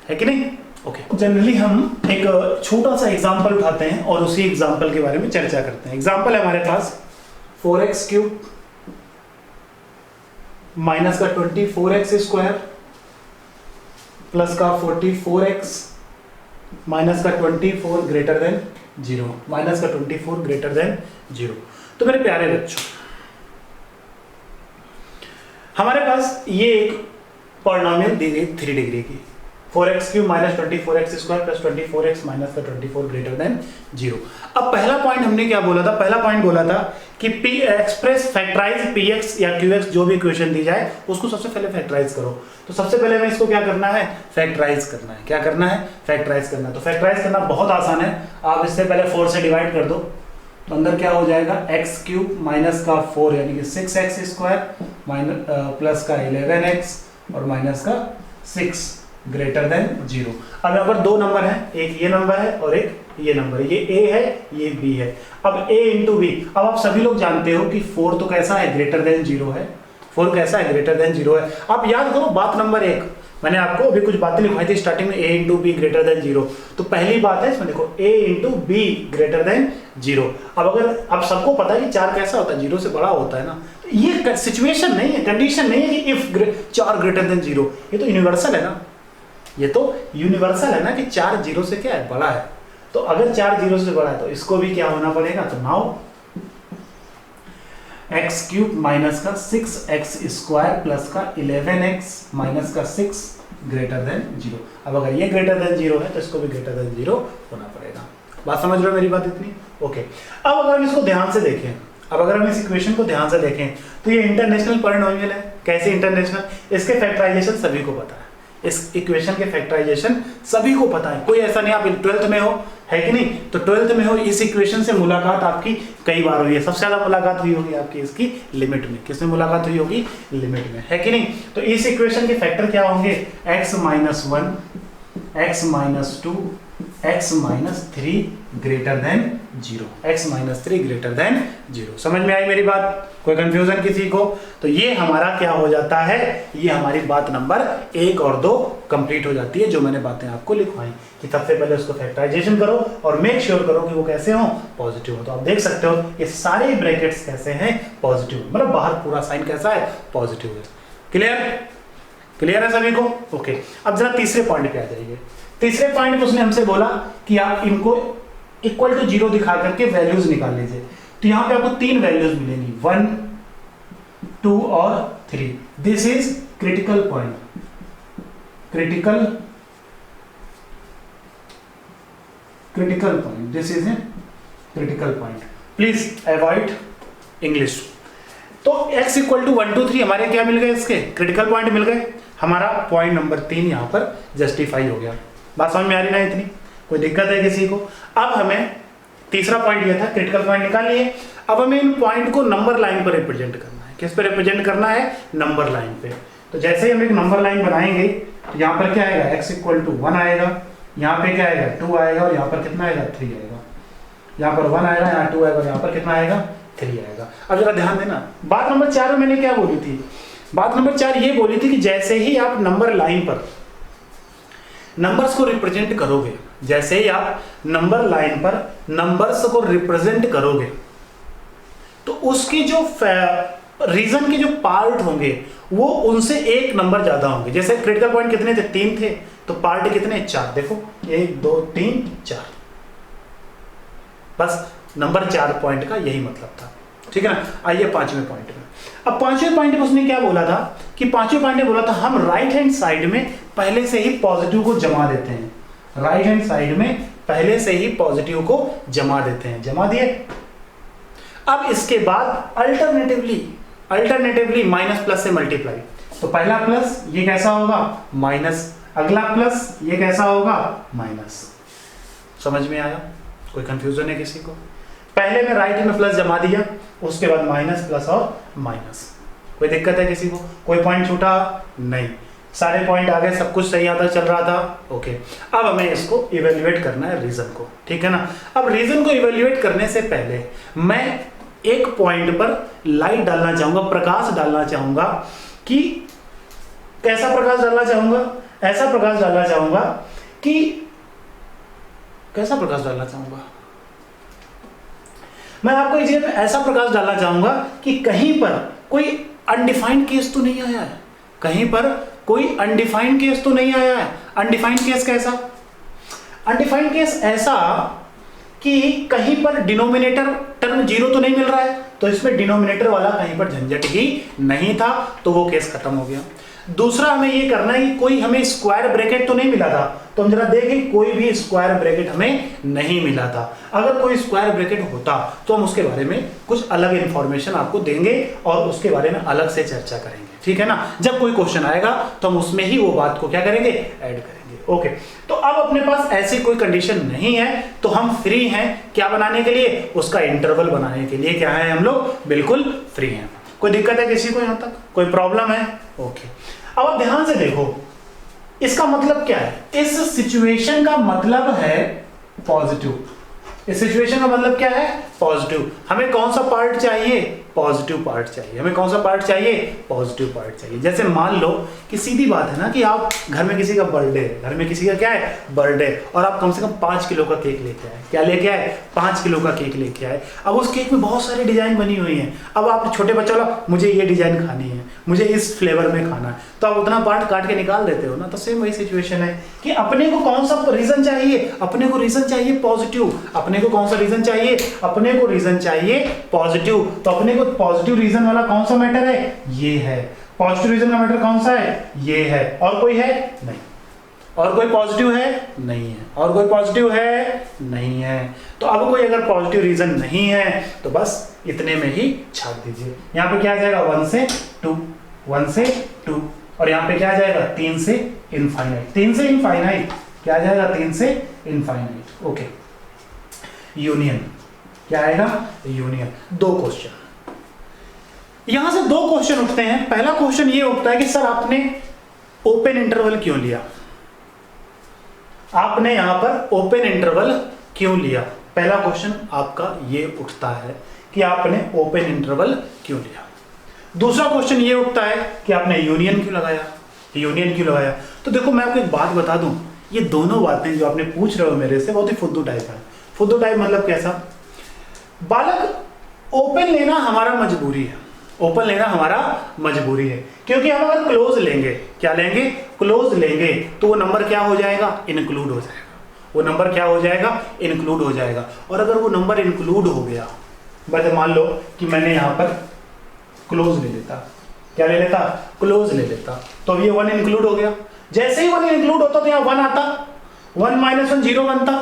है कि नहीं? ओके, जनरली हम एक छोटा सा एग्जाम्पल उठाते हैं और उसी एग्जाम्पल के बारे में चर्चा करते हैं। एग्जाम्पल है हमारे पास 4x³ माइनस का 24x² प्लस का 44x माइनस का 24 ग्रेटर देन 0, माइनस का 24 ग्रेटर देन 0। तो मेरे प्यारे बच्चों, हमारे पास ये एक पॉलिनोमियल दी गई 3 डिग्री की, 4x³ minus 24x² plus 24x minus का 24 ग्रेटर देन 0। अब पहला पॉइंट हमने क्या बोला था? पहला पॉइंट बोला था कि p एक्सप्रेस फैक्टराइज px या qx जो भी इक्वेशन दी जाए उसको सबसे पहले फैक्टराइज करो। तो सबसे पहले मैं इसको क्या करना है, फैक्टराइज करना है। क्या करना है? फैक्टराइज करना है। तो फैक्टराइज करना बहुत आसान है, आप इससे पहले 4 से डिवाइड कर दो तो अंदर क्या हो जाएगा, x³ माइनस का 4 यानी कि 6x² माइनस प्लस का 11x और माइनस का 6 ग्रेटर देन 0। अब यहाँ पर 2 नंबर हैं, एक ये नंबर है और एक ये नंबर है, ये a है ये b है। अब a इंटू b, अब आप सभी लोग जानते हो कि 4 तो कैसा है, ग्रेटर देन 0 है। 4 कैसा है, ग्रेटर देन 0 है। आप याद करो बात नंबर 1, मैंने आपको अभी कुछ बातें लिखवाई थी स्टार्टिंग में, a into b greater than 0। तो पहली बात है इसमें देखो a into b greater than 0। अब अगर अब सबको पता है कि 4 कैसा होता है, 0 से बड़ा होता है ना, तो ये सिचुएशन नहीं है, कंडीशन नहीं है कि इफ 4 ग्रेटर देन 0, ये तो यूनिवर्सल है ना, ये तो यूनिवर्सल है ना कि 4 0 से क्या है, बड़ा है। तो अगर 4 0 से बड़ा है तो इसको भी क्या होना पड़ेगा, तो नाउ x³ माइनस का 6x² प्लस का 11x माइनस का 6 ग्रेटर देन 0। अब अगर ये ग्रेटर देन 0 है तो इसको भी ग्रेटर देन 0 होना पड़ेगा। बात समझ रहे हो मेरी बात इतनी? ओके, अब अगर हम इसको ध्यान से देखें, अब अगर हम इस इक्वेशन को ध्यान से देखें तो ये इंटरनेशनल पॉलिनोमियल है। कैसे इंटरनेशनल? इसके फैक्टराइजेशन सभी को पता है, इस इक्वेशन के फैक्टराइजेशन सभी को पता है, कोई ऐसा नहीं, आप 12th में हो, है कि नहीं? तो 12th में हो, इस इक्वेशन से मुलाकात आपकी कई बार हुई है, सबसे ज्यादा मुलाकात हुई होगी आपकी इसकी लिमिट में। किसमें मुलाकात हुई होगी? लिमिट में, है कि नहीं? तो इस इक्वेशन के फैक्टर क्या होंगे, x - 1 x - 2 x - 3 greater than 0, x - 3 greater than 0। समझ में आई मेरी बात? कोई कंफ्यूजन किसी को? तो ये हमारा क्या हो जाता है, ये हमारी बात नंबर 1 और 2 कंप्लीट हो जाती है, जो मैंने बातें आपको लिखवाई कि सबसे पहले उसको फैक्टराइजेशन करो और मेक श्योर करो कि वो कैसे हो, पॉजिटिव हो। तो आप देख सकते हो ये सारे ब्रैकेट्स कैसे हैं, पॉजिटिव, मतलब बाहर पूरा साइन कैसा है, पॉजिटिव है। क्लियर? क्लियर है सभी को? ओके, अब जरा तीसरे पॉइंट पे आ जाइए। तीसरे पॉइंट पे उसने हमसे बोला कि आप इनको इक्वल टू 0 दिखा करके वैल्यूज निकाल लीजिए। तो यहां पे आपको 3 वैल्यूज मिलेंगी, 1, 2 और 3। This is critical point, critical point, this is a critical point. Please avoid English. तो x = 1 2 3 हमारे क्या मिल गए, इसके क्रिटिकल पॉइंट मिल गए। हमारा पॉइंट नंबर 3 यहां पर जस्टिफाई हो गया। बात समझ में आ रही ना इतनी? कोई दिक्कत है किसी को? अब हमें तीसरा पॉइंट यह था, क्रिटिकल पॉइंट निकाल लिए। अब हमें इन पॉइंट को नंबर लाइन पर रिप्रेजेंट करना है। किस पे रिप्रेजेंट करना है? नंबर लाइन पे। तो जैसे ही हम एक नंबर लाइन बनाएंगे तो यहाँ पर क्या आएगा, x = 1 आएगा, यहाँ पे क्या आएगा, 2 आएगा और यहाँ पर कितना आएगा, 3 आएगा। यहाँ पर 1 आएगा, यहाँ 2 आएगा, यहाँ पर कितना आएगा, 3 आएगा। अब जरा ध्यान देना, बात नंबर 4 में मैंने क्या बोली थी? बात नंबर 4 ये बोली थी कि जैसे ही आप नंबर लाइन पर नंबर्स को रिप्रेजेंट करोगे, जैसे ही आप नंबर लाइन पर नंबर्स को रिप्रेजेंट करोगे तो उसके जो रीजन के जो पार्ट होंगे वो उनसे 1 नंबर ज्यादा होंगे। जैसे क्रिटिकल पॉइंट कितने थे, 3 थे, तो पार्ट कितने, 4। देखो 1 2 3 4, बस नंबर 4 पॉइंट का यही मतलब था। ठीक है ना? आइए 5वें पॉइंट में। अब 5वें पॉइंट में उसने क्या बोला था कि 5वें पॉइंट में बोला था हम राइट हैंड साइड में पहले से ही पॉजिटिव को जमा देते हैं। राइट हैंड साइड में पहले से ही पॉजिटिव को जमा देते हैं। जमा दिए। अब इसके बाद अल्टरनेटिवली माइनस प्लस से मल्टीप्लाई। तो पहला प्लस ये कैसा होगा, माइनस, अगला प्लस ये कैसा होगा, माइनस। समझ में आया? कोई कंफ्यूजन है किसी को? पहले में राइट में प्लस जमा दिया, उसके बाद माइनस प्लस और माइनस। कोई दिक्कत है किसी को? कोई पॉइंट छूटा? नहीं, सारे पॉइंट आ गए, सब कुछ सही आता चल रहा था। ओके, अब हमें इसको इवेल्युएट करना है रीजन को, ठीक है ना। अब रीजन को इवेल्युएट करने से पहले मैं एक पॉइंट पर लाइट डालना चाहूंगा, प्रकाश डालना चाहूंगा। कि कैसा प्रकाश डालना चाहूंगा? ऐसा प्रकाश डालना चाहूंगा कि कैसा प्रकाश डालना चाहूंगा मैं आपको इस जगह पे ऐसा प्रकाश डालना चाहूंगा कि कहीं पर कोई अनडिफाइंड केस तो नहीं आया है, कहीं पर कोई अनडिफाइंड केस तो नहीं आया है। अनडिफाइंड केस कैसा? अनडिफाइंड केस ऐसा कि कहीं पर डिनोमिनेटर टर्म जीरो तो नहीं मिल रहा है, तो इसमें डिनोमिनेटर वाला कहीं पर झंझट ही नहीं था, तो वो केस खत्म हो गया। दूसरा हमें ये करना है कि कोई हमें स्क्वायर ब्रैकेट तो नहीं मिला था, तो हम जरा देखें कोई भी स्क्वायर ब्रैकेट हमें नहीं मिला था। अगर कोई स्क्वायर ब्रैकेट होता तो हम उसके बारे में कुछ अलग इंफॉर्मेशन आपको देंगे और उसके बारे में अलग से चर्चा करेंगे, ठीक है ना। जब कोई क्वेश्चन आएगा तो हम उसमें ही वो बात को क्या करेंगे, ऐड करेंगे। ओके, तो अब अपने पास ऐसी कोई कंडीशन नहीं है, तो हम फ्री हैं क्या बनाने के लिए, उसका इंटरवल बनाने के लिए क्या है, हम लोग बिल्कुल फ्री हैं। कोई दिक्कत है किसी को यहां तक? कोई प्रॉब्लम है? ओके, अब ध्यान से देखो, इसका मतलब क्या है? इस सिचुएशन का मतलब है पॉजिटिव। इस सिचुएशन का मतलब क्या है? पॉजिटिव। हमें कौन सा पार्ट चाहिए? पॉजिटिव पार्ट चाहिए। हमें कौन सा पार्ट चाहिए? पॉजिटिव पार्ट चाहिए। जैसे मान लो कि सीधी बात है ना कि आप घर में किसी का बर्थडे है, घर में किसी का क्या है, बर्थडे, और आप कम से कम 5 किलो का केक लेके आए। क्या लेके आए? 5 किलो का केक लेके आए। अब उस केक में बहुत सारी डिजाइन बनी हुई है। अब आप छोटे बच्चों वाला, मुझे ये डिजाइन खानी है, मुझे इस फ्लेवर में खाना है, तो आप उतना पार्ट काट के निकाल देते हो ना। तो सेम वही सिचुएशन है कि अपने को कौन सा रीजन चाहिए? अपने को रीजन चाहिए पॉजिटिव। अपने को कौन सा रीजन चाहिए? अपने को रीजन चाहिए पॉजिटिव। तो अपने को पॉजिटिव रीजन वाला कौन सा मैटर है? ये है। पॉजिटिव रीजन का मैटर कौन सा है? ये है। और कोई है? नहीं। और कोई पॉजिटिव है? नहीं है। और कोई पॉजिटिव है? नहीं है। तो अब कोई अगर पॉजिटिव रीजन नहीं है तो बस इतने में ही छाप दीजिए। यहाँ पे क्या आ जाएगा? 1 से 2, 1 से 2, और यहाँ पे क्या आ जाएगा? 3 से इनफाइनाइट। 3 से इनफाइनाइट क्या आ जाएगा? 3 से इनफाइनाइट। ओके, यूनियन क्या आएगा? यूनियन। 2 क्वेश्चन, यहां से 2 क्वेश्चन उठते हैं। पहला क्वेश्चन ये उठता है कि सर आपने ओपन इंटरवल क्यों लिया? आपने यहां पर ओपन इंटरवल क्यों लिया? पहला क्वेश्चन आपका ये उठता है कि आपने ओपन इंटरवल क्यों लिया। दूसरा क्वेश्चन ये उठता है कि आपने यूनियन क्यों लगाया? यूनियन क्यों लगाया? तो देखो मैं आपको एक बात बता दूं, ये दोनों बातें जो आपने पूछ रहे हो मेरे से बहुत ही फुद्दू टाइप है। फुद्दू टाइप मतलब कैसा? बालक, ओपन लेना हमारा मजबूरी है। ओपन लेना हमारा मजबूरी है, क्योंकि हम अगर क्लोज लेंगे, क्या लेंगे? क्लोज लेंगे, तो वो नंबर क्या हो जाएगा? इंक्लूड हो जाएगा। वो नंबर क्या हो जाएगा? इंक्लूड हो जाएगा। और अगर वो नंबर इंक्लूड हो गया, बस मान लो कि मैंने यहां पर क्लोज ले लेता, क्या ले लेता? क्लोज ले लेता, तो ये 1 इंक्लूड हो गया। जैसे ही 1 इंक्लूड होता तो यहाँ 1 आता, 1 - 1 0 बनता।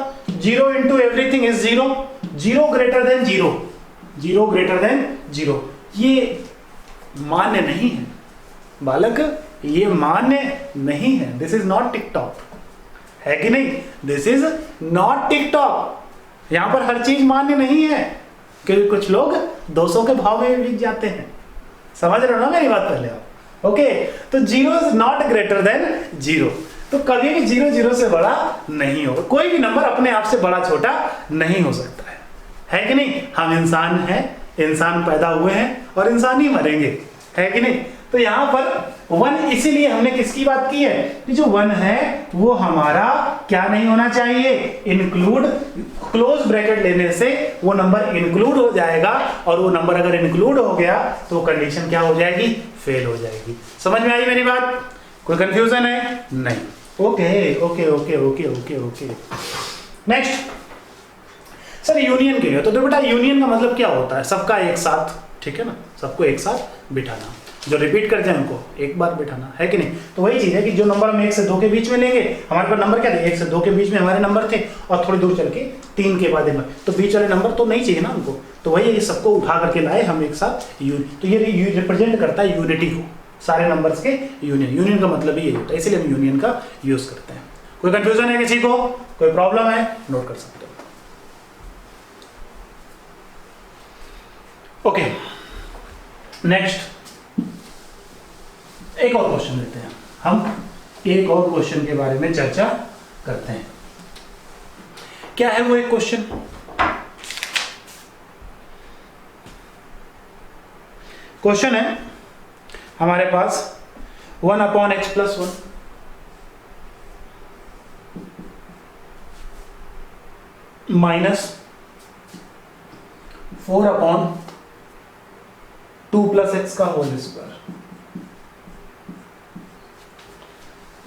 0 into everything is 0, 0 greater than 0, 0 greater than 0। ये मान्य नहीं है बालक, ये मान्य नहीं है। दिस इज नॉट टिकटॉक, है कि नहीं? This is not TikTok. यहां पर हर चीज मान्य नहीं है, क्योंकि कुछ लोग 200 के भाव में बिक जाते हैं। समझ रहे हो ना मेरी बात पहले आप? ओके, तो 0 इज नॉट ग्रेटर देन 0। तो कभी भी 0 0 से बड़ा नहीं होगा। कोई भी नंबर अपने आप से बड़ा छोटा नहीं हो सकता है कि नहीं? हम इंसान हैं, इंसान पैदा हुए हैं और इंसान ही मरेंगे, है कि नहीं? तो यहां पर 1, इसीलिए हमने किसकी बात की है कि जो 1 है वो हमारा क्या नहीं होना चाहिए? इंक्लूड। क्लोज ब्रैकेट लेने से वो नंबर इंक्लूड हो जाएगा, और वो नंबर अगर इंक्लूड हो गया तो कंडीशन क्या हो जाएगी? फेल हो जाएगी। समझ में आई मेरी बात? कोई कंफ्यूजन है? नहीं। Okay okay okay okay okay okay. Next, sir union क्यों है? तो बेटा यूनियन का मतलब क्या होता है? सबका एक साथ, ठीक है ना, सबको एक साथ बिठाना। जो रिपीट करते हैं उनको एक बार बिठाना, है कि नहीं? तो वही चीज है कि जो नंबर हम 1 से 2 के बीच में लेंगे, हमारे पास नंबर क्या थे? 1 से 2 के बीच में हमारे नंबर थे, और थोड़ी दूर चल के 3 के बाद नंबर, तो बीच वाले नंबर तो नहीं चाहिए ना हमको। तो वही ये सबको उठा करके लाए हम एक साथ। तो ये रिप्रेजेंट करता है यूनिटी को, सारे नंबर्स के यूनियन। यूनियन का मतलब ही यही होता है, इसलिए हम यूनियन का यूज करते हैं। कोई कंफ्यूजन है किसी को? कोई प्रॉब्लम है? नोट कर सकते हो। ओके, नेक्स्ट एक और क्वेश्चन लेते हैं हम, एक और क्वेश्चन के बारे में चर्चा करते हैं। क्या है वो एक क्वेश्चन? क्वेश्चन है हमारे पास 1/x+1 -4/2 + x का होल स्क्वायर,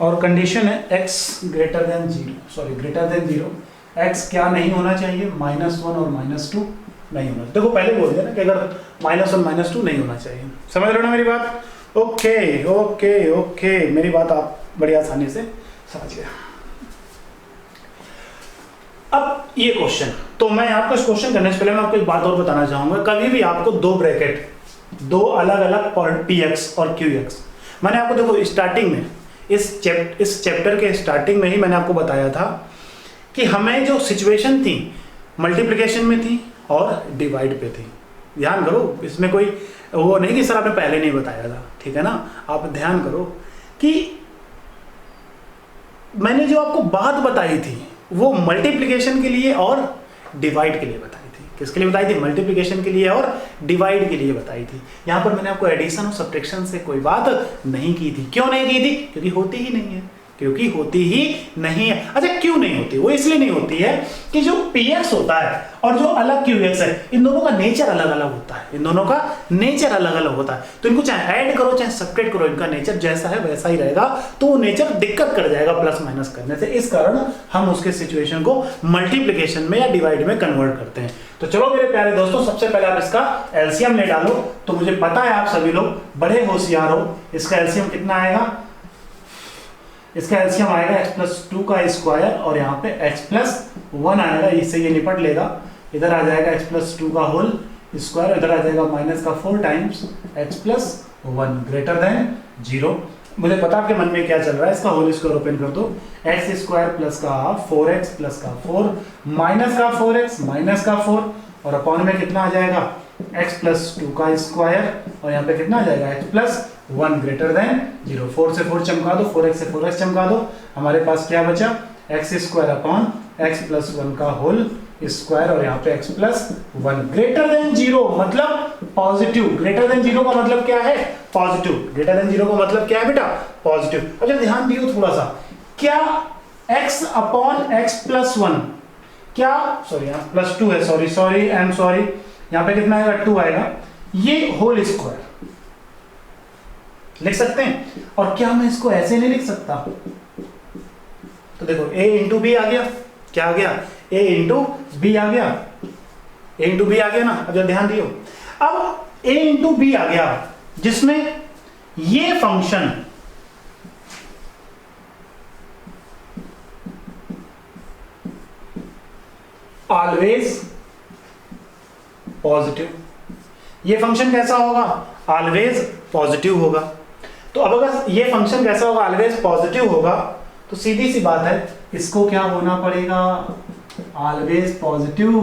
और कंडीशन है x ग्रेटर देन 0, x क्या नहीं होना चाहिए? -1 और -2 नहीं होना। देखो पहले बोल दिया ना कि अगर -1 -2 नहीं होना चाहिए। समझ रहे हो ना मेरी बात? ओके ओके ओके, मेरी बात आप बड़ी आसानी से समझ गए। अब ये क्वेश्चन, तो मैं आपको इस क्वेश्चन करने से पहले मैं आपको एक बात और बताना चाहूंगा। कभी भी आपको दो ब्रैकेट, दो अलग अलग px और qx, मैंने आपको देखो स्टार्टिंग में इस चैप्टर के स्टार्टिंग में ही मैंने आपको बताया था कि हमें जो सिचुएशन थी मल्टीप्लिकेशन में थी और डिवाइड पे थी। ध्यान करो, इसमें कोई वो नहीं कि सर आपने पहले नहीं बताया था, ठीक है ना? आप ध्यान करो कि मैंने जो आपको बात बताई थी वो मल्टीप्लिकेशन के लिए और डिवाइड के लिए बताई थी। किसके लिए बताई थी? मल्टीप्लिकेशन के लिए और डिवाइड के लिए बताई थी। यहां पर मैंने आपको एडिशन और सब्ट्रैक्शन से कोई बात नहीं की थी। क्यों नहीं की थी? क्योंकि होती ही नहीं है, क्योंकि होती ही नहीं है। अच्छा, क्यों नहीं होती? वो इसलिए नहीं होती है कि जो px होता है और जो अलग qx है, इन दोनों का नेचर अलग अलग होता है। इन दोनों का नेचर अलग अलग होता है, तो इनको चाहे ऐड करो चाहे सब्ट्रैक्ट करो, इनका नेचर जैसा है वैसा ही रहेगा। तो वो नेचर दिक्कत कर जाएगा प्लस माइनस करने से। इस कारण हम उसके सिचुएशन को मल्टीप्लिकेशन में या डिवाइड में कन्वर्ट करते हैं। तो चलो मेरे प्यारे दोस्तों, सबसे पहले आप इसका एलसीएम ले डालो। तो मुझे पता है आप सभी लोग बड़े होशियार हो। इसका एलसीएम कितना आएगा? इसका एलसीएम आएगा x+2 का स्क्वायर और यहाँ पे x+1 आएगा। इससे ये निपट लेगा, इधर आ जाएगा x+2 का होल स्क्वायर, इधर आ जाएगा -4 टाइम्स x+1 ग्रेटर देन 0। मुझे पता आपके मन में क्या चल रहा है। इसका होल स्क्वायर ओपन कर दो, x² प्लस का 4x प्लस का 4 माइनस का 4x माइनस का 4 और अपॉन में कितना आ जाएगा? x+2 का स्क्वायर और यहाँ पे कितना आ जाएगा? x+1 greater than 0। 4 से 4 चमका दो, 4x से 4x चमका दो। हमारे पास क्या बचा? x² अपॉन x+1 का होल स्क्वायर और यहाँ पे x+1 ग्रेटर देन 0 मतलब पॉजिटिव। ग्रेटर देन 0 का मतलब क्या है? पॉजिटिव। ग्रेटर देन 0 का मतलब क्या है बेटा? पॉजिटिव। अच्छा ध्यान दियो थोड़ा सा, क्या x अपॉन x+1 क्या, सॉरी यहाँ +2 है, सॉरी आई एम सॉरी, यहाँ पे कितना आएगा? 2 आएगा। ये होल स्क्वायर लिख सकते हैं। और क्या मैं इसको ऐसे नहीं लिख सकता? तो देखो a इंटू बी आ गया। क्या आ गया? a इंटू बी आ गया। a इंटू बी आ गया ना। अब जरा ध्यान दियो, अब a इंटू बी आ गया जिसमें ये फंक्शन ऑलवेज पॉजिटिव। ये फंक्शन कैसा होगा? ऑलवेज पॉजिटिव होगा। तो अब अगर ये फंक्शन कैसा होगा? ऑलवेज पॉजिटिव होगा। तो सीधी सी बात है, इसको क्या होना पड़ेगा? ऑलवेज पॉजिटिव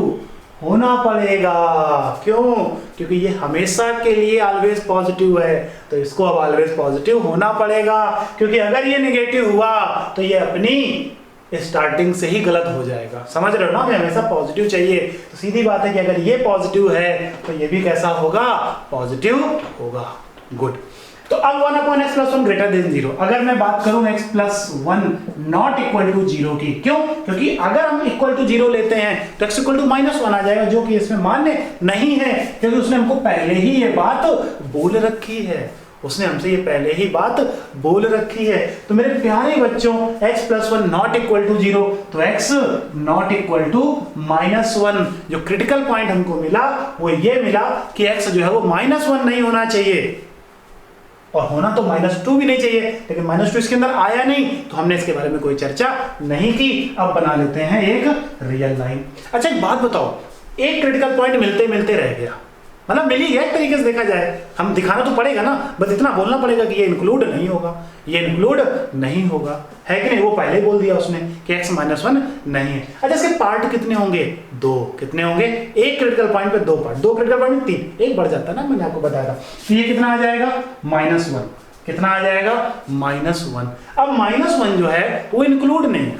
होना पड़ेगा। क्यों? क्योंकि ये हमेशा के लिए ऑलवेज पॉजिटिव है, तो इसको अब ऑलवेज पॉजिटिव होना पड़ेगा। क्योंकि अगर ये नेगेटिव हुआ तो ये अपनी स्टार्टिंग से ही गलत हो जाएगा। समझ रहे हो ना? हमें हमेशा पॉजिटिव चाहिए। तो सीधी बात है कि अगर ये पॉजिटिव है तो ये भी कैसा होगा? पॉजिटिव होगा। गुड। तो अब 1/x+1 ग्रेटर देन 0। अगर मैं बात करूं x+1 नॉट इक्वल टू 0 की, क्यों? क्योंकि अगर हम इक्वल टू 0 लेते हैं तो x इक्वल टू -1 आ जाएगा, जो कि इसमें मान्य नहीं है, क्योंकि उसने हमको पहले ही ये बात बोल रखी है। उसने हमसे ये पहले ही बात बोल रखी है। तो मेरे प्यारे बच्चों, x+1 नॉट इक्वल टू 0, तो x नॉट इक्वल टू -1। जो क्रिटिकल पॉइंट हमको मिला वो ये मिला कि x जो है वो -1 नहीं होना चाहिए, और होना तो -2 भी नहीं चाहिए, लेकिन -2 इसके अंदर आया नहीं, तो हमने इसके बारे में कोई चर्चा नहीं की। अब बना लेते हैं एक रियल लाइन। अच्छा एक बात बताओ, एक क्रिटिकल पॉइंट मिलते मिलते रह गया, मतलब मिल ही गया एक तरीके से देखा जाए, हम दिखाना तो पड़ेगा ना, बस इतना बोलना पड़ेगा कि ये इंक्लूड नहीं होगा, ये इंक्लूड नहीं होगा, है कि नहीं। वो पहले ही बोल दिया उसने कि x माइनस 1 नहीं है। अच्छा इसके पार्ट कितने होंगे, 2। कितने होंगे, एक क्रिटिकल पॉइंट पे 2 पार्ट, 2 क्रिटिकल पॉइंट में 3, एक बढ़ जाता है ना, मैंने आपको बताया था। तो ये कितना आ जाएगा, -1। कितना आ जाएगा, -1। अब -1 जो है वो इंक्लूड नहीं है,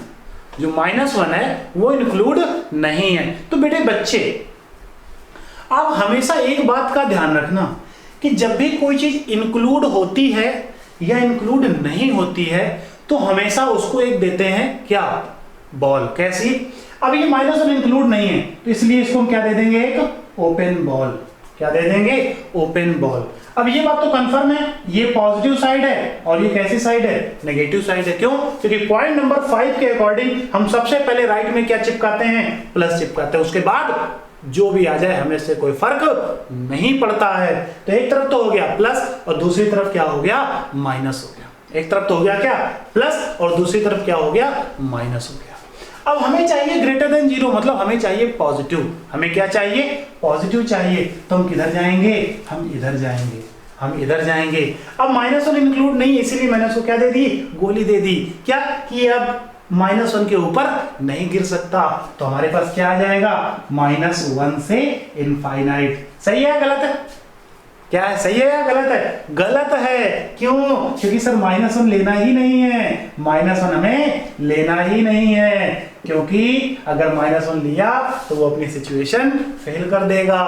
जो -1 है वो इंक्लूड नहीं है। तो बेटे बच्चे अब हमेशा एक बात का ध्यान रखना कि जब भी कोई चीज इंक्लूड होती है या इंक्लूड नहीं होती है तो हमेशा उसको एक देते हैं क्या, बॉल। कैसी, अब ये -1 इंक्लूड नहीं है तो इसलिए इसको हम क्या दे देंगे, एक ओपन बॉल। क्या दे देंगे, ओपन बॉल। अब ये बात तो कंफर्म है, ये पॉजिटिव साइड है और ये कैसी साइड है, नेगेटिव साइड है। क्यों, क्योंकि पॉइंट नंबर 5 के अकॉर्डिंग हम सबसे पहले राइट में क्या चिपकाते हैं, प्लस चिपकाते हैं, उसके बाद जो भी आ जाए हमें से कोई फर्क नहीं पड़ता है। तो एक तरफ तो हो गया प्लस और दूसरी तरफ क्या हो गया, माइनस हो गया। एक तरफ तो हो गया क्या, प्लस, और दूसरी तरफ क्या हो गया, माइनस हो गया। अब हमें चाहिए ग्रेटर देन 0, मतलब हमें चाहिए पॉजिटिव। हमें क्या चाहिए, पॉजिटिव चाहिए। तो हम किधर जाएंगे, हम इधर जाएंगे, हम इधर जाएंगे। अब -1 इंक्लूड नहीं है इसीलिए मैंने उसको क्या दे दी, गोली दे दी। क्या कि अब -1 के ऊपर नहीं गिर सकता, तो हमारे पास क्या आ जाएगा, -1 से इनफाइनाइट। सही है गलत है, क्या है, सही है या गलत है, गलत है। क्यों, क्योंकि सर -1 लेना ही नहीं है, -1 हमें लेना ही नहीं है, क्योंकि अगर -1 लिया तो वो अपनी सिचुएशन फेल कर देगा।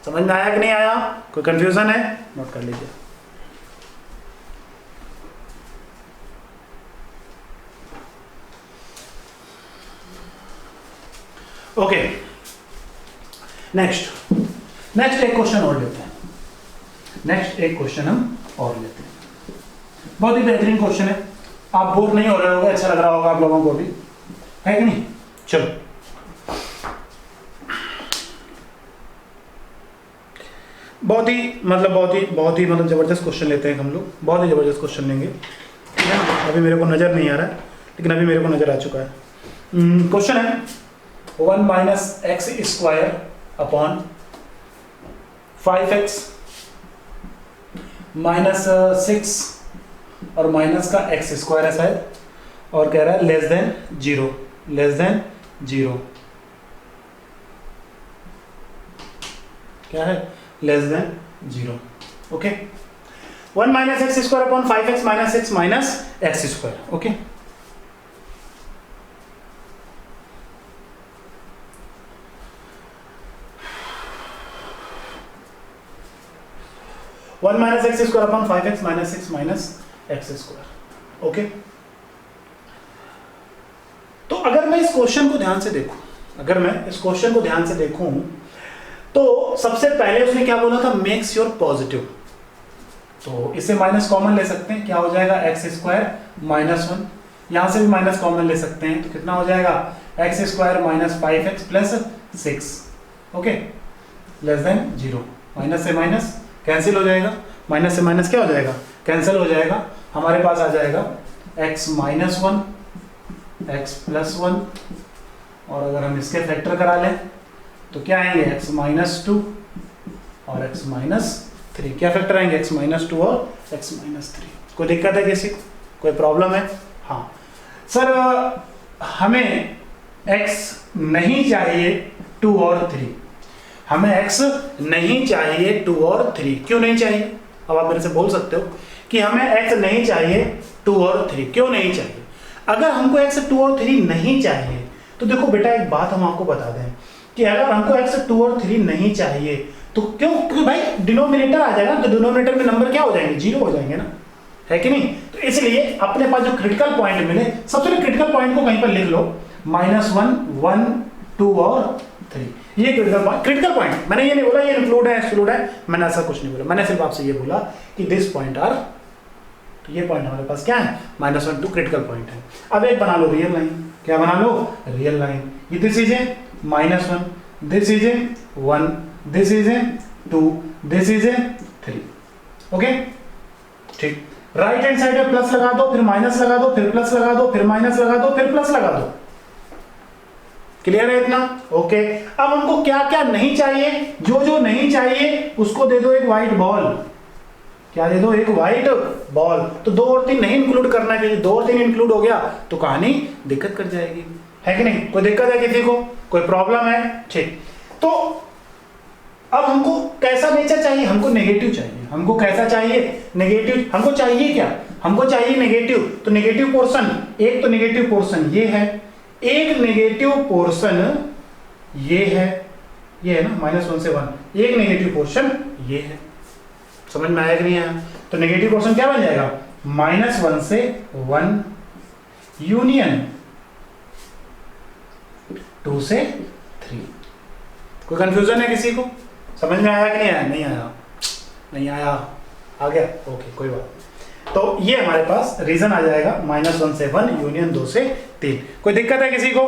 समझ में आया कि नहीं आया, कोई कंफ्यूजन है, नोट कर लीजिए। ओके, नेक्स्ट एक क्वेश्चन और लेते हैं। नेक्स्ट एक क्वेश्चन हम और लेते हैं, बहुत ही बेहतरीन क्वेश्चन है, आप बोर नहीं हो रहे होगे, अच्छा लग रहा होगा आप लोगों को भी, है कि नहीं। चलो बहुत ही मतलब जबरदस्त क्वेश्चन लेते हैं हम लोग, बहुत ही जबरदस्त क्वेश्चन लेंगे, ठीक है ना। अभी मेरे को नजर नहीं आ रहा है लेकिन अभी मेरे को नजर आ चुका है। क्वेश्चन है 1 - x² अपॉन 5x -6 और माइनस का x² है शायद, और कह रहा है लेस देन 0, क्या है, less than 0। Okay, 1 - x² upon 5x - 6 - x²। Okay, one minus x² upon 5x - 6 - x²। Okay, तो अगर मैं इस क्वेश्चन को ध्यान से देखूं, तो सबसे पहले उसने क्या बोला था, मेक्स योर पॉजिटिव। तो इसे माइनस कॉमन ले सकते हैं, क्या हो जाएगा, x² -1। यहां से भी माइनस कॉमन ले सकते हैं, तो कितना हो जाएगा, x² - 5x + 6। Okay, less than 0। Minus से माइनस कैंसिल हो जाएगा, माइनस से माइनस क्या हो जाएगा, कैंसिल हो जाएगा। हमारे पास आ जाएगा x - 1 x + 1, और अगर हम इसके फैक्टर करा लें तो क्या आएंगे, x - 2 और x - 3। क्या फैक्टर आएंगे, x - 2 और x - 3। कोई दिक्कत है किसी को, कोई प्रॉब्लम है। हाँ सर, हमें x नहीं चाहिए 2 और 3, हमें x नहीं चाहिए 2 और 3। क्यों नहीं चाहिए, अब आप मेरे से बोल सकते हो कि हमें x नहीं चाहिए 2 और 3, क्यों नहीं चाहिए। अगर हमको x 2 और 3 नहीं चाहिए तो देखो बेटा, एक बात हम आपको बता दें कि अगर हमको x 2 और 3 नहीं चाहिए तो क्यों, क्योंकि भाई डिनोमिनेटर आ जाएगा, तो डिनोमिनेटर में नंबर क्या हो जाएंगे, 0 हो जाएंगे ना, है कि नहीं। तो इसलिए अपने पास जो क्रिटिकल पॉइंट मिले, सबसे पहले क्रिटिकल पॉइंट को कहीं पर लिख लो, -1 1 2 और 3। ये क्रिटिकल पॉइंट, मैंने ये नहीं बोला ये इंक्लूड है एक्सक्लूड है, मैंने ऐसा कुछ नहीं बोला, मैंने सिर्फ आपसे ये बोला कि दिस पॉइंट आर, तो ये पॉइंट हमारे पास क्या है, -1 2 क्रिटिकल पॉइंट है। अब एक बना लो रियल लाइन, क्या बना लो, रियल लाइन। ये this is A -1, this is A 1, this is A 2, this is A 3। Okay, ठीक। राइट हैंड साइड में प्लस लगा दो, फिर माइनस लगा दो, फिर प्लस लगा दो, फिर माइनस लगा दो, फिर प्लस लगा दो। क्लियर है इतना? ओके। अब हमको क्या क्या नहीं चाहिए, जो जो नहीं चाहिए उसको दे दो एक व्हाइट बॉल। क्या दे दो? एक व्हाइट बॉल। तो 2 और 3 नहीं इंक्लूड करना चाहिए, 2 और 3 इंक्लूड हो गया तो कहानी दिक्कत कर जाएगी, है कि नहीं? कोई दिक्कत है किसी को? कोई प्रॉब्लम है? ठीक। तो अब हमको कैसा नेचर चाहिए? हमको नेगेटिव चाहिए। हमको कैसा चाहिए? नेगेटिव। हमको चाहिए क्या? हमको चाहिए नेगेटिव। तो नेगेटिव पोर्शन, एक तो नेगेटिव पोर्शन ये है, एक नेगेटिव पोर्शन ये है ना -1 से 1, एक नेगेटिव पोर्शन ये है। समझ में आया कि नहीं आया? तो नेगेटिव पोर्शन क्या बन जाएगा? -1 से 1 यूनियन 2 से 3। कोई कंफ्यूजन है किसी को? समझ में आया कि नहीं आया? नहीं आया? नहीं आया? आ गया? ओके, कोई बात नहीं। तो ये हमारे पास रीजन आ जाएगा -1 से 1 यूनियन 2 से 3। कोई दिक्कत है किसी को?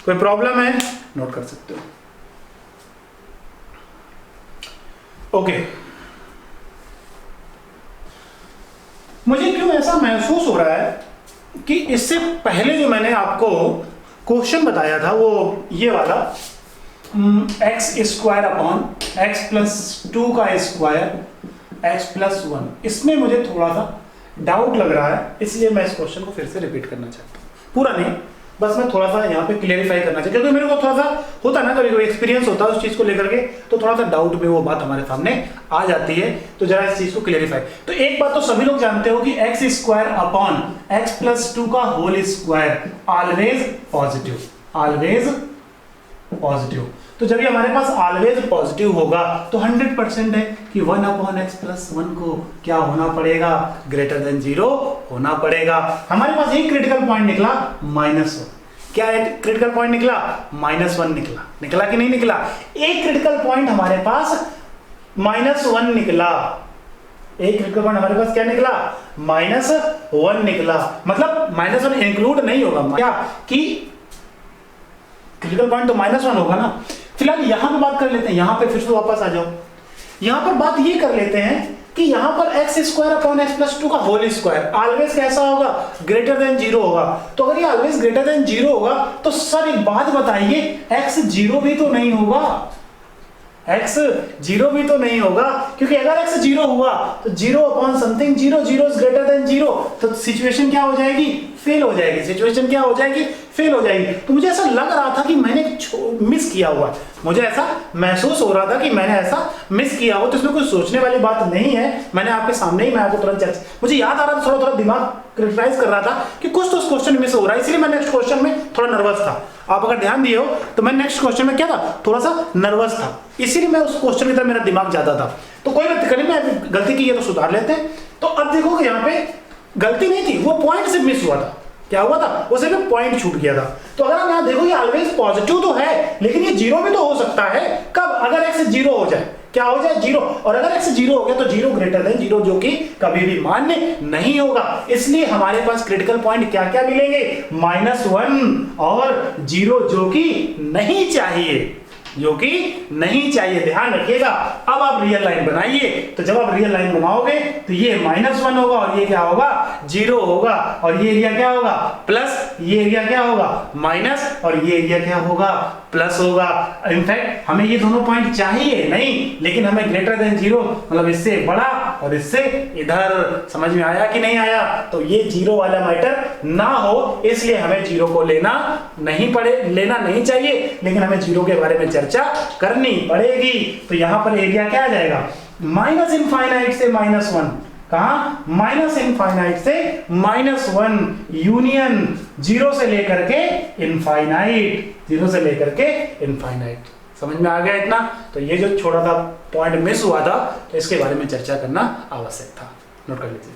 कोई प्रॉब्लम है? नोट कर सकते हो। ओके। मुझे क्यों ऐसा महसूस हो रहा है कि इससे पहले जो मैंने आपको क्वेश्चन बताया था वो ये वाला x² अपॉन x+2 का स्क्वायर x+1, इसमें मुझे थोड़ा सा डाउट लग रहा है, इसलिए मैं इस क्वेश्चन को फिर से रिपीट करना चाहता हूँ। पूरा नहीं, बस मैं थोड़ा सा यहाँ पे क्लियरिफाई करना चाहिए, क्योंकि मेरे को थोड़ा सा होता है ना, कभी कभी एक्सपीरियंस होता है उस चीज को लेकर के, तो थोड़ा सा डाउट में वो बात हमारे सामने आ जाती है। तो जरा इस चीज को क्लियरिफाई। तो एक बात तो सभी लोग जानते हो कि x² अपॉन x+2 का whole square always positive, always positive. तो जब ये हमारे पास ऑलवेज पॉजिटिव होगा तो 100% है कि 1 अपॉन x+1 को क्या होना पड़ेगा? ग्रेटर देन 0 होना पड़ेगा। हमारे पास एक क्रिटिकल पॉइंट निकला -1। क्या एक क्रिटिकल पॉइंट निकला? -1 निकला। निकला कि नहीं निकला? एक क्रिटिकल पॉइंट हमारे पास -1 निकला। एक क्रिटिकल पॉइंट हमारे पास क्या निकला? -1 निकला। मतलब -1 इंक्लूड नहीं होगा क्या कि क्रिटिकल पॉइंट तो -1 होगा ना। फिलहाल यहां पे बात कर लेते हैं, यहां पे फिर से वापस आ जाओ। यहां पर बात ये कर लेते हैं कि यहां पर x² अपॉन x+2 का होल स्क्वायर ऑलवेज कैसा होगा? ग्रेटर देन 0 होगा। तो अगर ये ऑलवेज ग्रेटर देन 0 होगा तो सर एक बात बताइए, x 0 भी तो नहीं होगा? x 0 भी तो नहीं होगा, क्योंकि अगर x 0 हुआ तो 0 upon something 0, 0 is greater than 0, तो सिचुएशन क्या हो जाएगी? फेल हो जाएगी। सिचुएशन क्या हो जाएगी? फेल हो जाएगी। तो मुझे ऐसा लग रहा था कि मैंने मिस किया हुआ है, मुझे ऐसा महसूस हो रहा था कि मैंने ऐसा मिस किया हो। तो इसमें कोई सोचने वाली बात नहीं है, मैंने आपके सामने ही मैं आपको तुरंत चर्चा, मुझे याद आ रहा था, थोड़ा दिमाग क्रिटिसाइज कर रहा था कि कुछ तो उस क्वेश्चन मिस हो रहा है, इसलिए मैं नेक्स्ट क्वेश्चन में थोड़ा नर्वस था। आप अगर ध्यान दिए हो तो मैं नेक्स्ट क्वेश्चन में क्या था? थोड़ा सा नर्वस था, इसीलिए मैं उस क्वेश्चन की तरफ मेरा दिमाग ज्यादा था। तो कोई बात नहीं, मैं गलती की है तो सुधार लेते हैं। तो अब देखोगे यहाँ पे गलती नहीं थी, वो पॉइंट से मिस हुआ था। क्या हुआ था? वो सिर्फ पॉइंट छूट गया था। तो अगर आप यहाँ देखोगे ऑलवेज पॉजिटिव तो है, लेकिन ये 0 भी तो हो सकता है। कब? अगर x 0 हो जाए। क्या हो जाए? 0। और अगर x 0 हो गया तो 0 ग्रेटर देन 0, जो कि कभी भी मान्य नहीं होगा। इसलिए हमारे पास क्रिटिकल पॉइंट क्या क्या मिलेंगे? -1 और 0, जो कि नहीं चाहिए, जो कि नहीं चाहिए। ध्यान रखिएगा। अब आप रियल लाइन बनाइए, तो जब आप रियल लाइन बनाओगे तो ये -1 होगा और ये क्या होगा? 0 होगा। और ये एरिया क्या होगा? प्लस। ये एरिया क्या होगा? माइनस। और ये एरिया क्या होगा? प्लस होगा। इनफैक्ट हमें ये दोनों पॉइंट चाहिए नहीं, लेकिन हमें ग्रेटर देन 0, मतलब इससे बड़ा और इससे इधर। समझ में आया कि नहीं आया? तो ये 0 वाला मैटर ना हो, इसलिए हमें 0 को लेना नहीं चाहिए, लेकिन हमें 0 के बारे में चर्चा करनी पड़ेगी। तो यहां पर एरिया क्या आ जाएगा? -इनफाइनाइट से -1। कहां? -इनफाइनाइट से -1 यूनियन 0 से लेकर के इनफाइनाइट, 0 से लेकर के इनफाइनाइट। समझ में आ गया इतना? तो ये जो छोटा सा पॉइंट मिस हुआ था, तो इसके बारे में चर्चा करना आवश्यक था। नोट कर लीजिए।